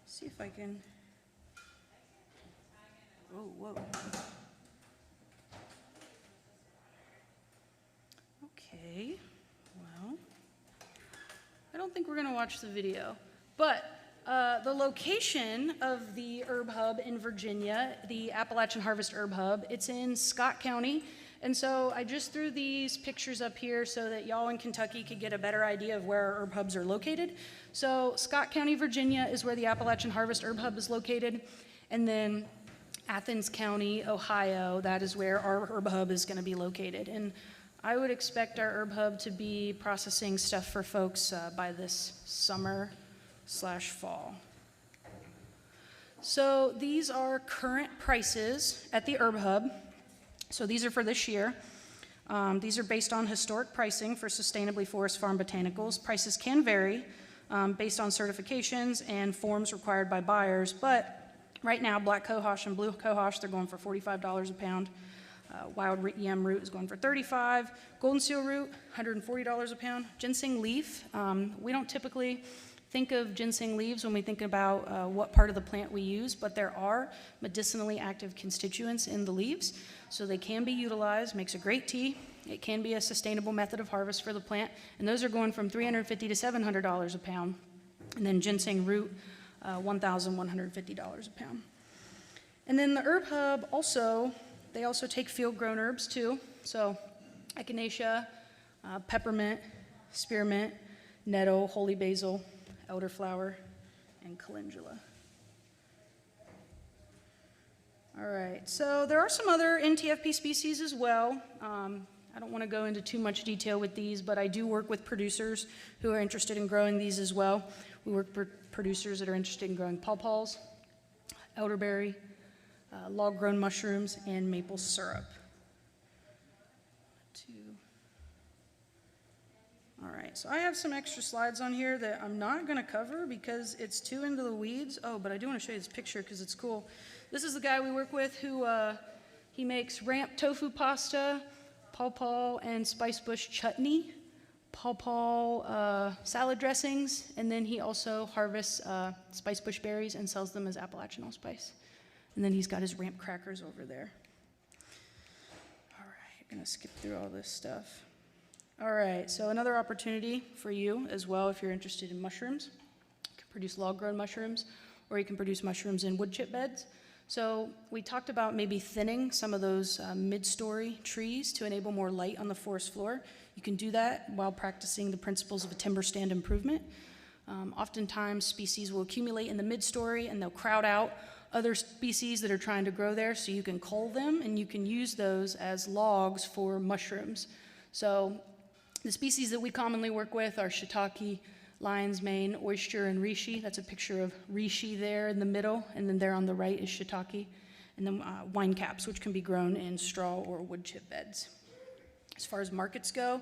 See if I can, whoa. Okay, well, I don't think we're gonna watch the video, but the location of the herb hub in Virginia, the Appalachian Harvest Herb Hub, it's in Scott County. And so I just threw these pictures up here so that y'all in Kentucky could get a better idea of where our herb hubs are located. So Scott County, Virginia is where the Appalachian Harvest Herb Hub is located. And then Athens County, Ohio, that is where our herb hub is gonna be located. And I would expect our herb hub to be processing stuff for folks by this summer/fall. So these are current prices at the herb hub. So these are for this year. These are based on historic pricing for sustainably forest farm botanicals. Prices can vary based on certifications and forms required by buyers, but right now black cohosh and blue cohosh, they're going for $45 a pound. Wild yam root is going for $35. Golden seal root, $140 a pound. Ginseng leaf, we don't typically think of ginseng leaves when we think about what part of the plant we use, but there are medicinally active constituents in the leaves, so they can be utilized, makes a great tea. It can be a sustainable method of harvest for the plant, and those are going from $350 to $700 a pound. And then ginseng root, $1,150 a pound. And then the herb hub also, they also take field-grown herbs too. So echinacea, peppermint, spearmint, nettle, holy basil, elderflower, and calendula. All right, so there are some other NTFP species as well. I don't want to go into too much detail with these, but I do work with producers who are interested in growing these as well. We work for producers that are interested in growing pawpaws, elderberry, log-grown mushrooms, and maple syrup. All right, so I have some extra slides on here that I'm not going to cover because it's too into the weeds. Oh, but I do want to show you this picture because it's cool. This is the guy we work with who he makes ramp tofu pasta, pawpaw and spice bush chutney, pawpaw salad dressings, and then he also harvests spice bush berries and sells them as Appalachian allspice. And then he's got his ramp crackers over there. All right, I'm going to skip through all this stuff. All right, so another opportunity for you as well if you're interested in mushrooms. You can produce log-grown mushrooms, or you can produce mushrooms in wood chip beds. So we talked about maybe thinning some of those mid-story trees to enable more light on the forest floor. You can do that while practicing the principles of a timber stand improvement. Oftentimes, species will accumulate in the mid-story and they'll crowd out other species that are trying to grow there, so you can cull them and you can use those as logs for mushrooms. So the species that we commonly work with are shiitake, lion's mane, oyster, and reishi. That's a picture of reishi there in the middle, and then there on the right is shiitake. And then wine caps, which can be grown in straw or wood chip beds. As far as markets go,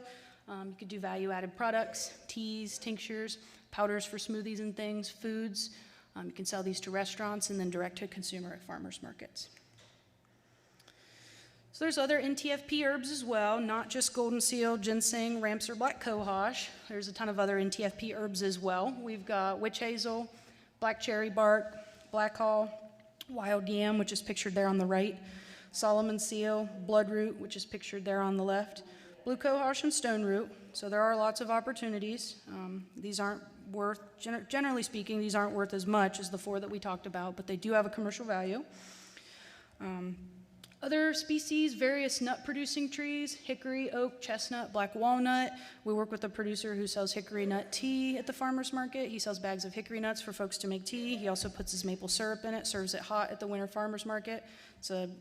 you could do value-added products, teas, tinctures, powders for smoothies and things, foods. You can sell these to restaurants and then direct to consumer at farmers markets. So there's other NTFP herbs as well, not just golden seal, ginseng, ramps, or black cohosh. There's a ton of other NTFP herbs as well. We've got witch hazel, black cherry bark, black haw, wild yam, which is pictured there on the right, Solomon seal, bloodroot, which is pictured there on the left, blue cohosh, and stone root. So there are lots of opportunities. These aren't worth, generally speaking, these aren't worth as much as the four that we talked about, but they do have a commercial value. Other species, various nut-producing trees, hickory, oak, chestnut, black walnut. We work with a producer who sells hickory nut tea at the farmer's market. He sells bags of hickory nuts for folks to make tea. He also puts his maple syrup in it, serves it hot at the winter farmer's market. It's an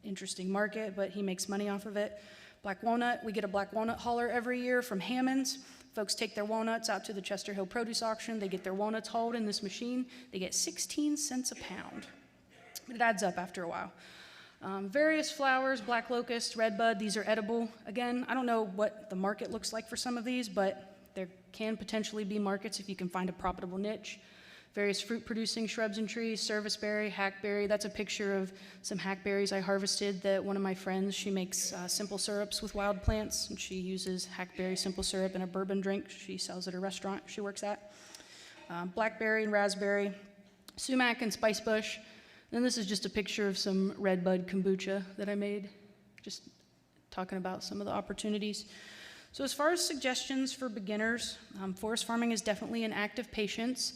interesting market, but he makes money off of it. Black walnut, we get a black walnut hauler every year from Hammond's. Folks take their walnuts out to the Chester Hill produce auction. They get their walnuts hauled in this machine. They get 16 cents a pound. But it adds up after a while. Various flowers, black locust, redbud, these are edible. Again, I don't know what the market looks like for some of these, but there can potentially be markets if you can find a profitable niche. various fruit-producing shrubs and trees, serviceberry, hackberry. That's a picture of some hackberries I harvested that one of my friends, she makes simple syrups with wild plants, and she uses hackberry simple syrup in a bourbon drink she sells at a restaurant she works at. Blackberry and raspberry, sumac and spicebush. Then this is just a picture of some redbud kombucha that I made, just talking about some of the opportunities. So as far as suggestions for beginners, forest farming is definitely an active patience.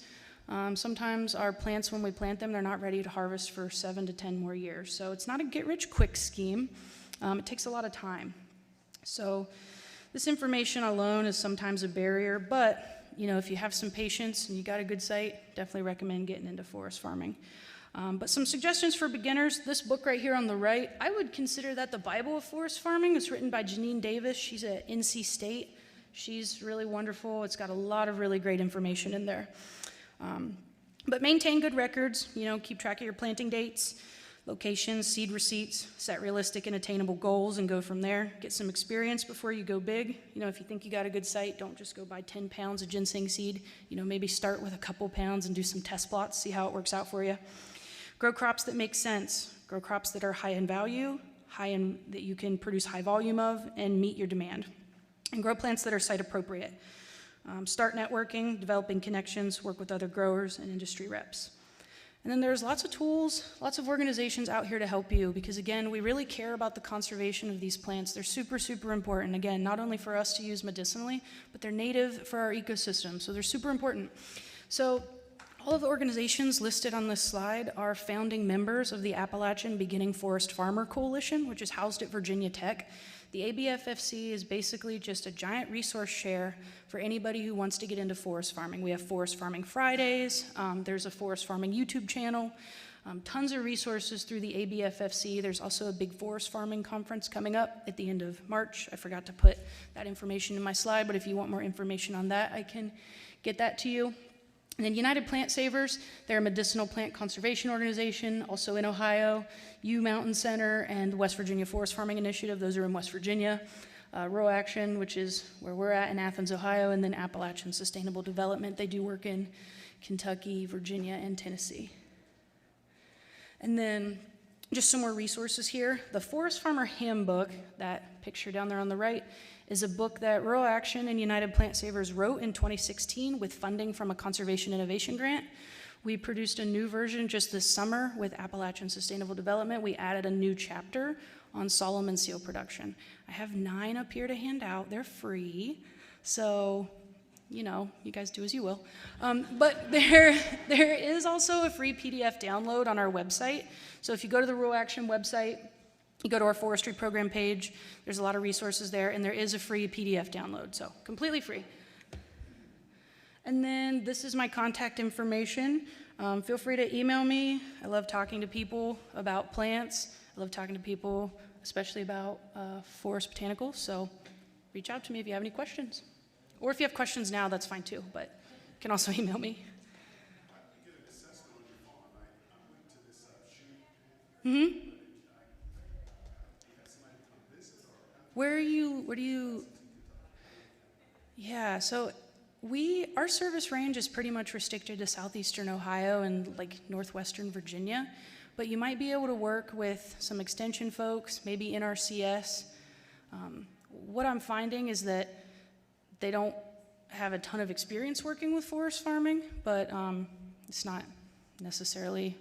Sometimes our plants, when we plant them, they're not ready to harvest for 7 to 10 more years. So it's not a get-rich-quick scheme. It takes a lot of time. So this information alone is sometimes a barrier, but if you have some patience and you got a good site, definitely recommend getting into forest farming. But some suggestions for beginners, this book right here on the right, I would consider that the Bible of forest farming. It's written by Janine Davis. She's at NC State. She's really wonderful. It's got a lot of really great information in there. But maintain good records, keep track of your planting dates, locations, seed receipts, set realistic and attainable goals, and go from there. Get some experience before you go big. If you think you got a good site, don't just go buy 10 pounds of ginseng seed. Maybe start with a couple pounds and do some test plots, see how it works out for you. Grow crops that make sense. Grow crops that are high in value, that you can produce high volume of and meet your demand. And grow plants that are site appropriate. Start networking, developing connections, work with other growers and industry reps. And then there's lots of tools, lots of organizations out here to help you because, again, we really care about the conservation of these plants. They're super, super important, again, not only for us to use medicinally, but they're native for our ecosystem, so they're super important. So all of the organizations listed on this slide are founding members of the Appalachian Beginning Forest Farmer Coalition, which is housed at Virginia Tech. The ABFFC is basically just a giant resource share for anybody who wants to get into forest farming. We have Forest Farming Fridays, there's a forest farming YouTube channel, tons of resources through the ABFFC. There's also a big forest farming conference coming up at the end of March. I forgot to put that information in my slide, but if you want more information on that, I can get that to you. And then United Plant Savers, they're a medicinal plant conservation organization, also in Ohio. U Mountain Center and West Virginia Forest Farming Initiative, those are in West Virginia. Rural Action, which is where we're at in Athens, Ohio, and then Appalachian Sustainable Development. They do work in Kentucky, Virginia, and Tennessee. And then just some more resources here. The Forest Farmer Handbook, that picture down there on the right, is a book that Rural Action and United Plant Savers wrote in 2016 with funding from a Conservation Innovation Grant. We produced a new version just this summer with Appalachian Sustainable Development. We added a new chapter on Solomon seal production. I have 9 up here to hand out. They're free, so you guys do as you will. But there is also a free PDF download on our website. So if you go to the Rural Action website, you go to our forestry program page, there's a lot of resources there, and there is a free PDF download, so completely free. And then this is my contact information. Feel free to email me. I love talking to people about plants. I love talking to people, especially about forest botanicals, so reach out to me if you have any questions. Or if you have questions now, that's fine too, but you can also email me. Mm-hmm. Where do you, yeah, so our service range is pretty much restricted to southeastern Ohio and like northwestern Virginia, but you might be able to work with some extension folks, maybe NRCS. What I'm finding is that they don't have a ton of experience working with forest farming, but it's not really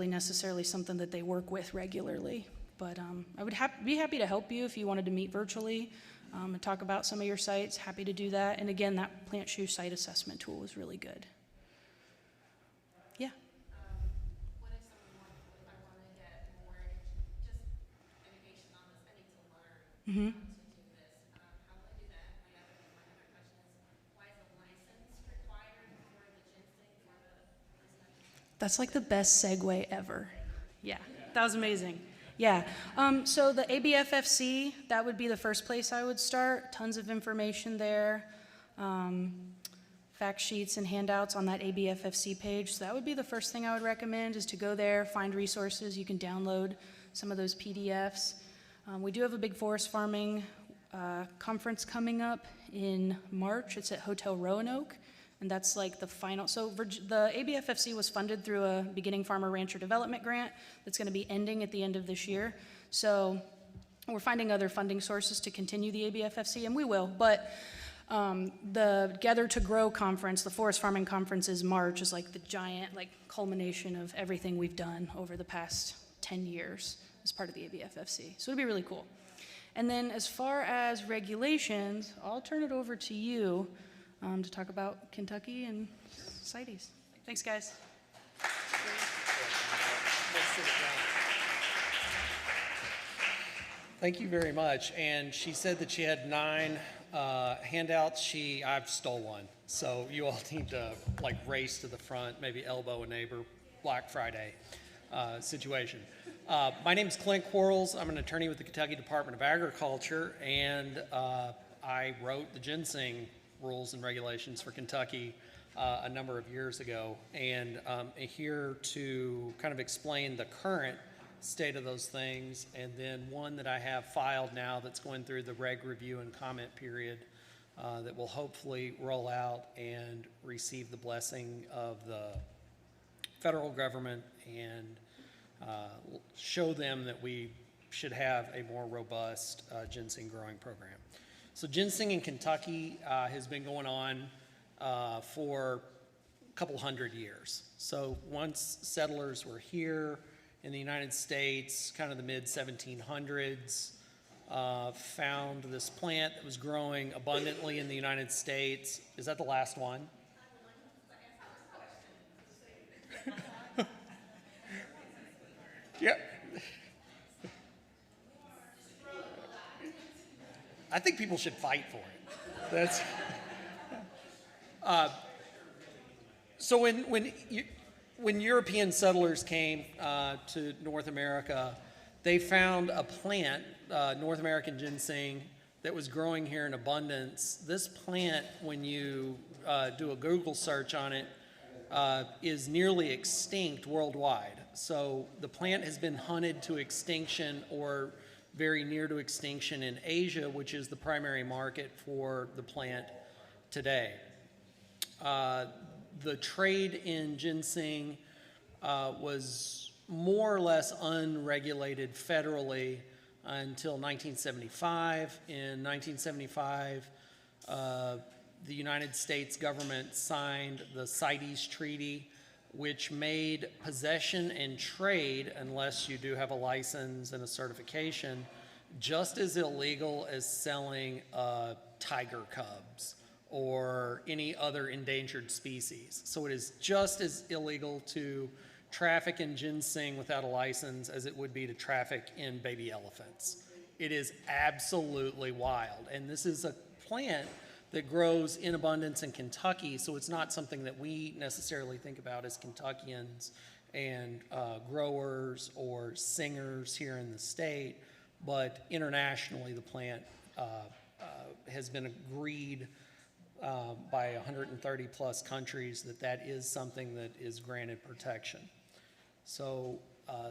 necessarily something that they work with regularly. But I would be happy to help you if you wanted to meet virtually and talk about some of your sites. Happy to do that. And again, that plant shoe site assessment tool is really good. Yeah. What if I want to get more just education on this? I need to learn to do this. How do I do that? My other question is, why is a license required for the ginseng for the? That's like the best segue ever. Yeah, that was amazing. Yeah, so the ABFFC, that would be the first place I would start. Tons of information there, fact sheets and handouts on that ABFFC page. So that would be the first thing I would recommend, is to go there, find resources. You can download some of those PDFs. We do have a big forest farming conference coming up in March. It's at Hotel Roanoke. And that's like the final, so the ABFFC was funded through a beginning farmer rancher development grant that's gonna be ending at the end of this year. So we're finding other funding sources to continue the ABFFC, and we will, but the Gather to Grow conference, the forest farming conference is March, is like the giant like culmination of everything we've done over the past 10 years as part of the ABFFC. So it'll be really cool. And then as far as regulations, I'll turn it over to you to talk about Kentucky and CITES. Thanks, guys. Thank you very much. And she said that she had 9 handouts. I've stole one. So you all need to like race to the front, maybe elbow a neighbor, Black Friday situation. My name is Clint Quarles. I'm an attorney with the Kentucky Department of Agriculture, and I wrote the ginseng rules and regulations for Kentucky a number of years ago, and here to kind of explain the current state of those things, and then one that I have filed now that's going through the reg review and comment period that will hopefully roll out and receive the blessing of the federal government and show them that we should have a more robust ginseng growing program. So ginseng in Kentucky has been going on for a couple hundred years. So once settlers were here in the United States, kind of the mid-1700s, found this plant that was growing abundantly in the United States. Is that the last one? Yeah. I think people should fight for it. That's so when European settlers came to North America, they found a plant, North American ginseng, that was growing here in abundance. This plant, when you do a Google search on it, is nearly extinct worldwide. So the plant has been hunted to extinction or very near to extinction in Asia, which is the primary market for the plant today. The trade in ginseng was more or less unregulated federally until 1975. In 1975, the United States government signed the CITES Treaty, which made possession and trade, unless you do have a license and a certification, just as illegal as selling tiger cubs or any other endangered species. So it is just as illegal to traffic in ginseng without a license as it would be to traffic in baby elephants. It is absolutely wild. And this is a plant that grows in abundance in Kentucky, so it's not something that we necessarily think about as Kentuckians and growers or singers here in the state, but internationally the plant has been agreed by 130 plus countries that is something that is granted protection. So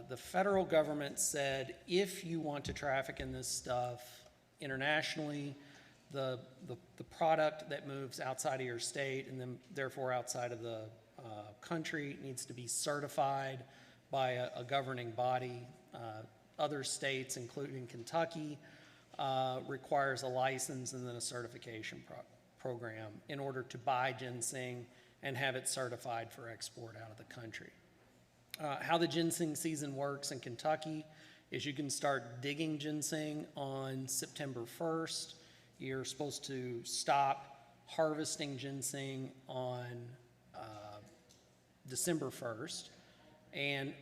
the federal government said, if you want to traffic in this stuff internationally, the product that moves outside of your state and then therefore outside of the country needs to be certified by a governing body. Other states, including Kentucky, requires a license and then a certification program in order to buy ginseng and have it certified for export out of the country. How the ginseng season works in Kentucky is you can start digging ginseng on September 1st. You're supposed to stop harvesting ginseng on December 1st, and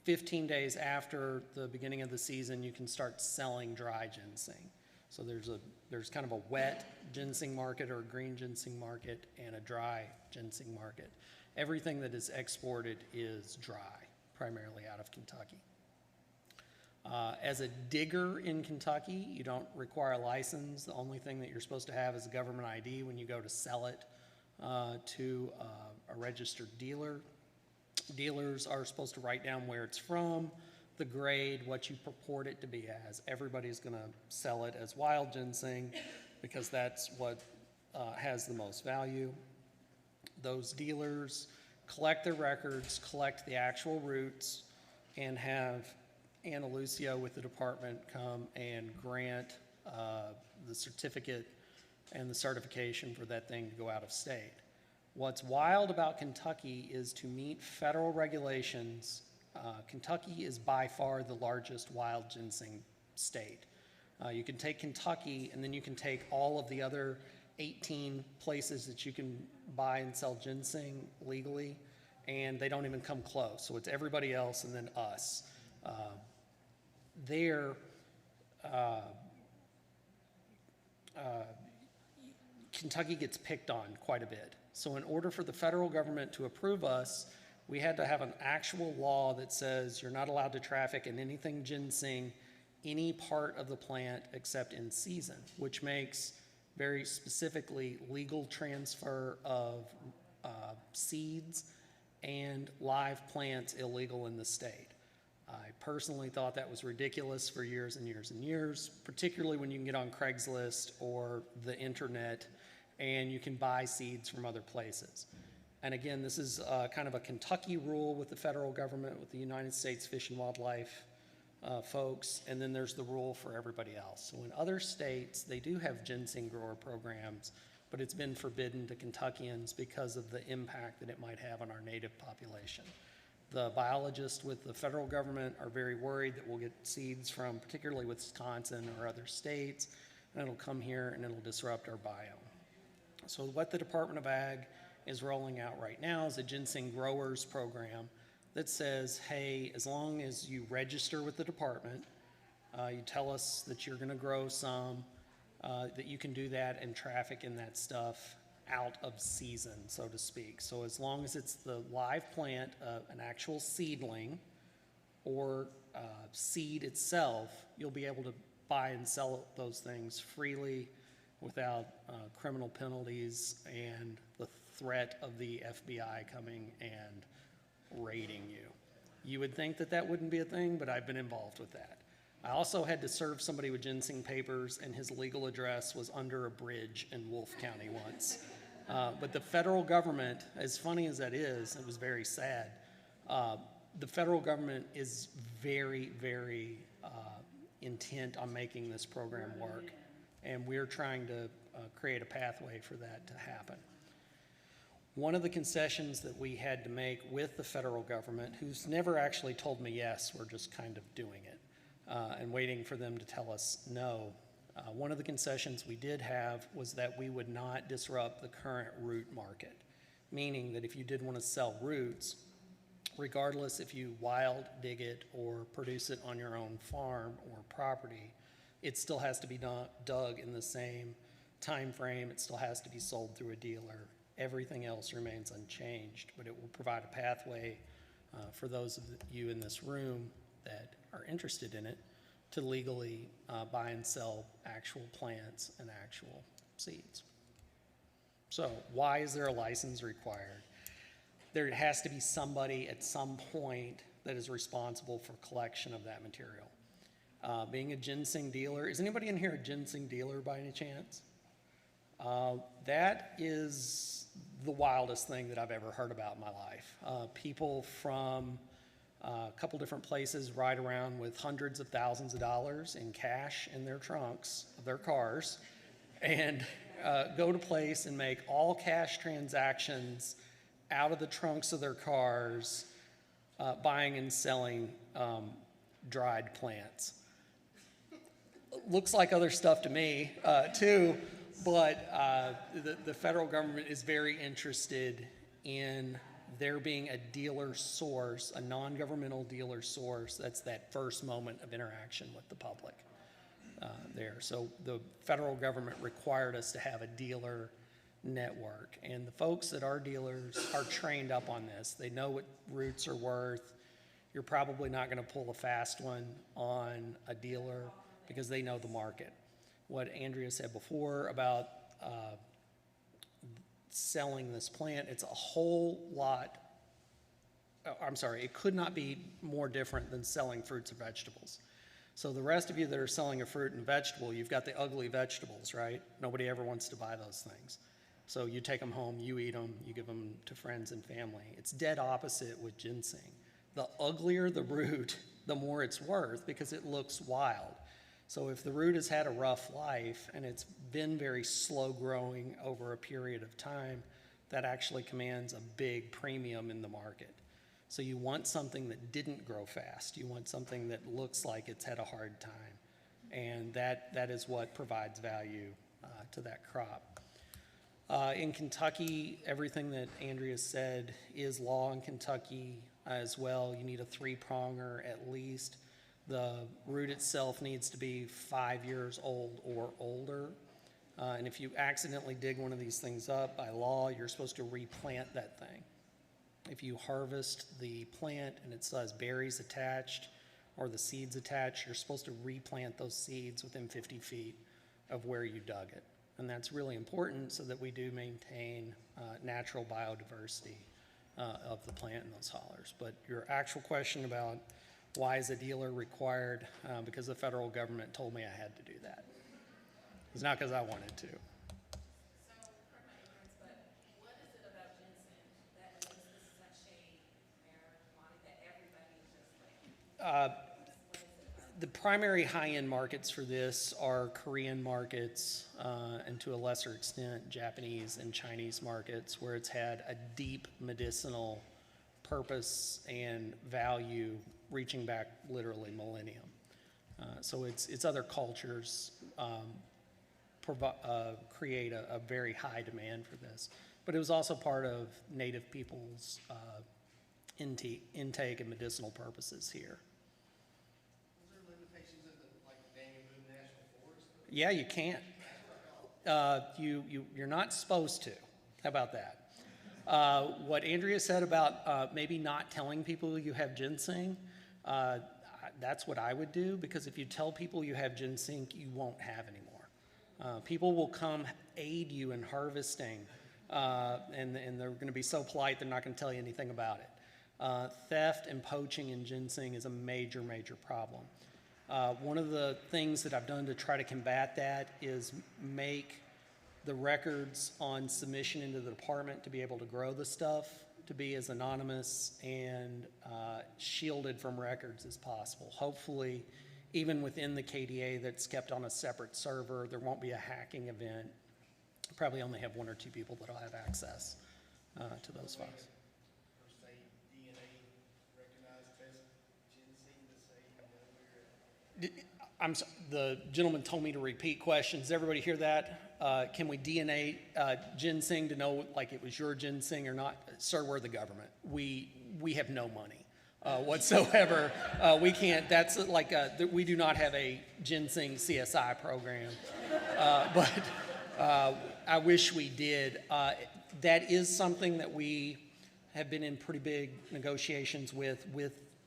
15 days after the beginning of the season, you can start selling dry ginseng. So there's kind of a wet ginseng market or a green ginseng market and a dry ginseng market. Everything that is exported is dry, primarily out of Kentucky. As a digger in Kentucky, you don't require a license. The only thing that you're supposed to have is a government ID when you go to sell it to a registered dealer. Dealers are supposed to write down where it's from, the grade, what you purport it to be as. Everybody's going to sell it as wild ginseng because that's what has the most value. those dealers collect their records, collect the actual roots, and have Anna Lucio with the department come and grant the certificate and the certification for that thing to go out of state. What's wild about Kentucky is to meet federal regulations. Kentucky is by far the largest wild ginseng state. You can take Kentucky, and then you can take all of the other 18 places that you can buy and sell ginseng legally, and they don't even come close. So it's everybody else and then us. Kentucky gets picked on quite a bit. So in order for the federal government to approve us, we had to have an actual law that says you're not allowed to traffic in anything ginseng, any part of the plant except in season, which makes very specifically legal transfer of seeds and live plants illegal in the state. I personally thought that was ridiculous for years and years and years, particularly when you can get on Craigslist or the internet and you can buy seeds from other places. And again, this is kind of a Kentucky rule with the federal government, with the United States Fish and Wildlife folks, and then there's the rule for everybody else. So in other states, they do have ginseng grower programs, but it's been forbidden to Kentuckians because of the impact that it might have on our native population. The biologists with the federal government are very worried that we'll get seeds from particularly Wisconsin or other states, and it'll come here and it'll disrupt our biome. So what the Department of Ag is rolling out right now is a ginseng growers program that says, hey, as long as you register with the department, you tell us that you're going to grow some, that you can do that and traffic in that stuff out of season, so to speak. So as long as it's the live plant, an actual seedling or seed itself, you'll be able to buy and sell those things freely without criminal penalties and the threat of the FBI coming and raiding you. You would think that that wouldn't be a thing, but I've been involved with that. I also had to serve somebody with ginseng papers, and his legal address was under a bridge in Wolfe County once. But the federal government, as funny as that is, it was very sad, the federal government is very, very intent on making this program work, and we're trying to create a pathway for that to happen. One of the concessions that we had to make with the federal government, who's never actually told me yes, we're just kind of doing it, and waiting for them to tell us no. One of the concessions we did have was that we would not disrupt the current root market, meaning that if you did want to sell roots, regardless if you wild dig it or produce it on your own farm or property, it still has to be dug in the same time frame. It still has to be sold through a dealer. Everything else remains unchanged, but it will provide a pathway for those of you in this room that are interested in it to legally buy and sell actual plants and actual seeds. So why is there a license required? There has to be somebody at some point that is responsible for collection of that material. Being a ginseng dealer, is anybody in here a ginseng dealer by any chance? That is the wildest thing that I've ever heard about in my life. People from a couple different places ride around with hundreds of thousands of dollars in cash in their trunks of their cars and go to place and make all cash transactions out of the trunks of their cars, buying and selling dried plants. Looks like other stuff to me, too, but the federal government is very interested in there being a dealer source, a non-governmental dealer source. That's that first moment of interaction with the public there. So the federal government required us to have a dealer network, and the folks that are dealers are trained up on this. They know what roots are worth. You're probably not going to pull a fast one on a dealer because they know the market. What Andrea said before about selling this plant, it's a whole lot, it could not be more different than selling fruits and vegetables. So the rest of you that are selling a fruit and vegetable, you've got the ugly vegetables, right? Nobody ever wants to buy those things. So you take them home, you eat them, you give them to friends and family. It's dead opposite with ginseng. The uglier the root, the more it's worth because it looks wild. So if the root has had a rough life and it's been very slow growing over a period of time, that actually commands a big premium in the market. So you want something that didn't grow fast. You want something that looks like it's had a hard time. And that is what provides value to that crop. In Kentucky, everything that Andrea said is law in Kentucky as well. You need a 3-pronger at least. The root itself needs to be 5 years old or older. And if you accidentally dig one of these things up, by law, you're supposed to replant that thing. If you harvest the plant and it still has berries attached or the seeds attached, you're supposed to replant those seeds within 50 feet of where you dug it. And that's really important so that we do maintain natural biodiversity of the plant in those hollers. But your actual question about why is a dealer required? Because the federal government told me I had to do that. It's not because I wanted to. So, pardon my ignorance, but what is it about ginseng that makes this such a rare commodity that everybody is just like, what is it about? The primary high-end markets for this are Korean markets and to a lesser extent Japanese and Chinese markets where it's had a deep medicinal purpose and value reaching back literally millennium. So it's other cultures create a very high demand for this. But it was also part of native people's intake and medicinal purposes here. Was there limitations in the, like, Daniel Boone National Forest? Yeah, you can't. You're not supposed to. How about that? What Andrea said about maybe not telling people you have ginseng, that's what I would do, because if you tell people you have ginseng, you won't have anymore. People will come aid you in harvesting, and they're going to be so polite they're not going to tell you anything about it. Theft and poaching in ginseng is a major, major problem. One of the things that I've done to try to combat that is make the records on submission into the department to be able to grow the stuff to be as anonymous and shielded from records as possible. Hopefully, even within the KDA that's kept on a separate server, there won't be a hacking event. Probably only have 1 or 2 people that'll have access to those files. Or say DNA recognized test ginseng to say, you know, The gentleman told me to repeat questions. Does everybody hear that? Can we DNA ginseng to know like it was your ginseng or not? Sir, we're the government. We have no money whatsoever. We can't. That's like we do not have a ginseng CSI program, but I wish we did. That is something that we have been in pretty big negotiations with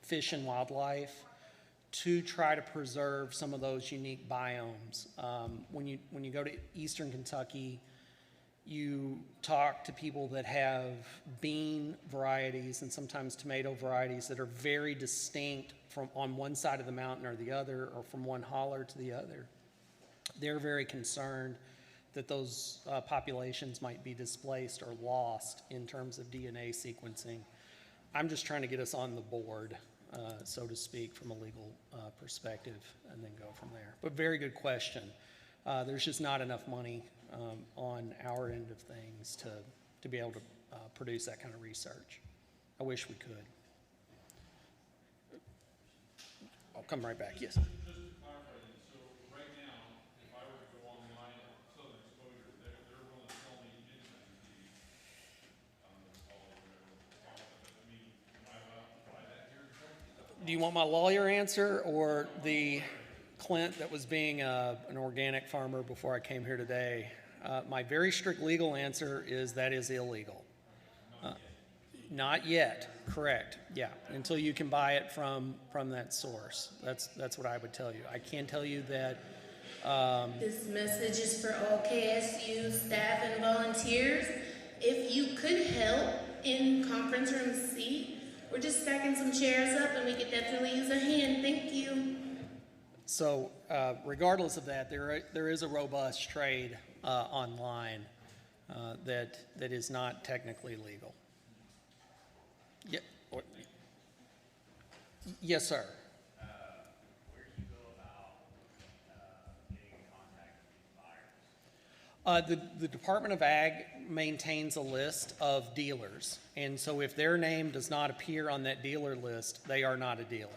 Fish and Wildlife to try to preserve some of those unique biomes. When you go to eastern Kentucky, you talk to people that have bean varieties and sometimes tomato varieties that are very distinct from on one side of the mountain or the other, or from one holler to the other. They're very concerned that those populations might be displaced or lost in terms of DNA sequencing. I'm just trying to get us on the board, so to speak, from a legal perspective, and then go from there. But very good question. There's just not enough money on our end of things to be able to produce that kind of research. I wish we could. I'll come right back, yes. Just to clarify, so right now, if I were to go online at Southern Exposure, they're willing to sell me ginseng seeds. I mean, am I allowed to buy that here in Kentucky? Do you want my lawyer answer or the Clint that was being an organic farmer before I came here today? My very strict legal answer is that is illegal. Not yet, correct, yeah, until you can buy it from that source. That's what I would tell you. I can tell you that This message is for all KSU staff and volunteers. If you could help in conference room C, we're just stacking some chairs up and we could definitely use a hand. Thank you. so regardless of that, there is a robust trade online that is not technically legal. Yeah. Yes, sir. Where do you go about getting in contact with these buyers? The Department of Ag maintains a list of dealers, and so if their name does not appear on that dealer list, they are not a dealer.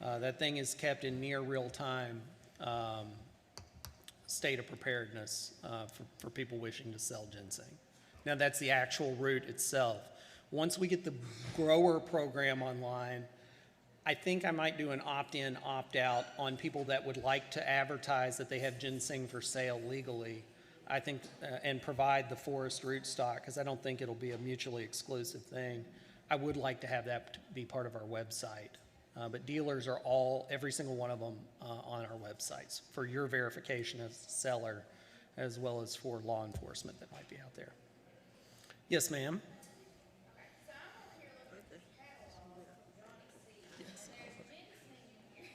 That thing is kept in near real-time state of preparedness for people wishing to sell ginseng. Now, that's the actual root itself. Once we get the grower program online, I think I might do an opt-in, opt-out on people that would like to advertise that they have ginseng for sale legally, I think, and provide the forest rootstock, because I don't think it'll be a mutually exclusive thing. I would like to have that be part of our website. But dealers are every single one of them on our websites for your verification as a seller, as well as for law enforcement that might be out there. Yes, ma'am. So I'm over here looking at this catalog of exotic seeds, and there's ginseng in here.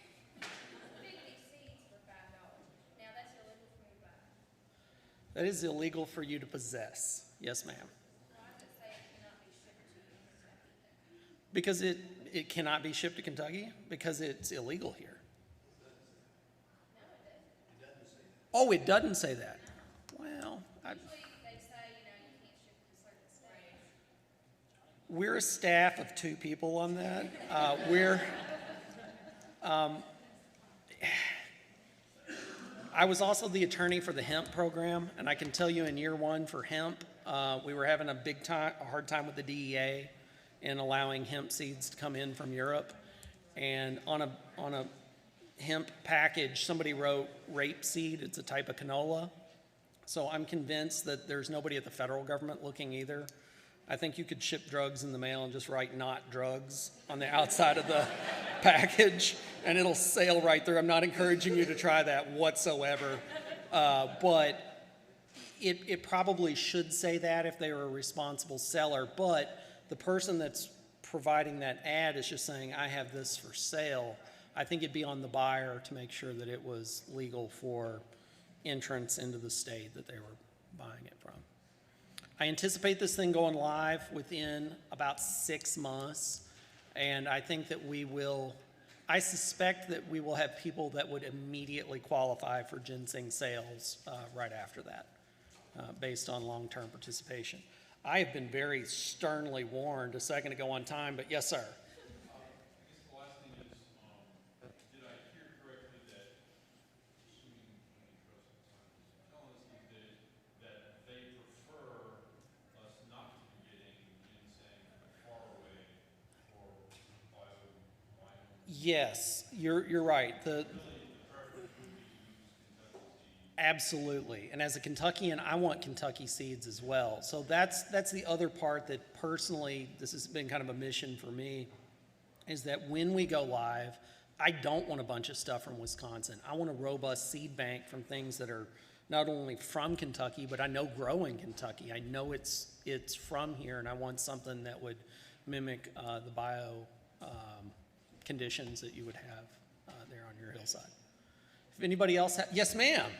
Big seeds for $5. Now that's illegal for me to buy. That is illegal for you to possess. Yes, ma'am. Why does it say it cannot be shipped to Kentucky then? Because it cannot be shipped to Kentucky because it's illegal here. Oh, it doesn't say that. Well, Usually they say, you can't ship to certain states. we're a staff of 2 people on that. I was also the attorney for the hemp program, and I can tell you in year 1 for hemp, we were having a hard time with the DEA in allowing hemp seeds to come in from Europe. And on a hemp package, somebody wrote rapeseed. It's a type of canola. So I'm convinced that there's nobody at the federal government looking either. I think you could ship drugs in the mail and just write "not drugs" on the outside of the package, and it'll sail right through. I'm not encouraging you to try that whatsoever, but it probably should say that if they were a responsible seller. But the person that's providing that ad is just saying, "I have this for sale." I think it'd be on the buyer to make sure that it was legal for entrance into the state that they were buying it from. I anticipate this thing going live within about 6 months, and I think that I suspect that we will have people that would immediately qualify for ginseng sales right after that, based on long-term participation. I have been very sternly warned a second ago on time, but yes, sir. I guess the last thing is, did I hear correctly that, assuming antitrust is telling us that they prefer us not to be getting ginseng far away or Wyoming? Yes, you're right. Absolutely. And as a Kentuckian, I want Kentucky seeds as well. So that's the other part that personally, this has been kind of a mission for me, is that when we go live, I don't want a bunch of stuff from Wisconsin. I want a robust seed bank from things that are not only from Kentucky, but I know grow in Kentucky. I know it's from here, and I want something that would mimic the bio conditions that you would have there on your hillside. If anybody else yes, ma'am.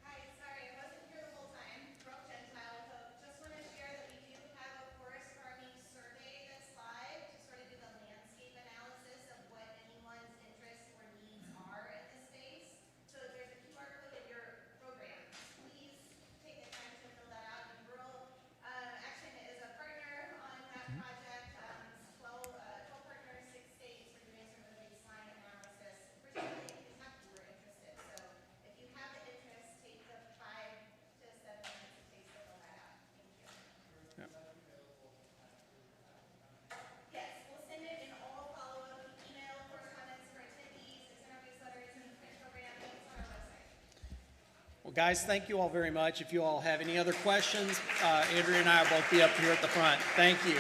Hi, sorry, I wasn't here the whole time. Broke Gentile. So just want to share that we do have a forest farming survey that's live to sort of do the landscape analysis of what anyone's interests or needs are in this space. So there's a QR code in your program. Please take the time to fill that out. And Rural Action is a partner on that project. 12 partners, 6 states. We're doing sort of a baseline analysis. Particularly in Kentucky, we're interested. So if you have the interest, take the 5 to 7 minutes it takes to fill that out. Thank you. Yes, we'll send it in all follow-up email correspondence for attendees. It's in our newsletter, it's in the print program, and it's on our website. Well, guys, thank you all very much. If you all have any other questions, Andrea and I will both be up here at the front. Thank you.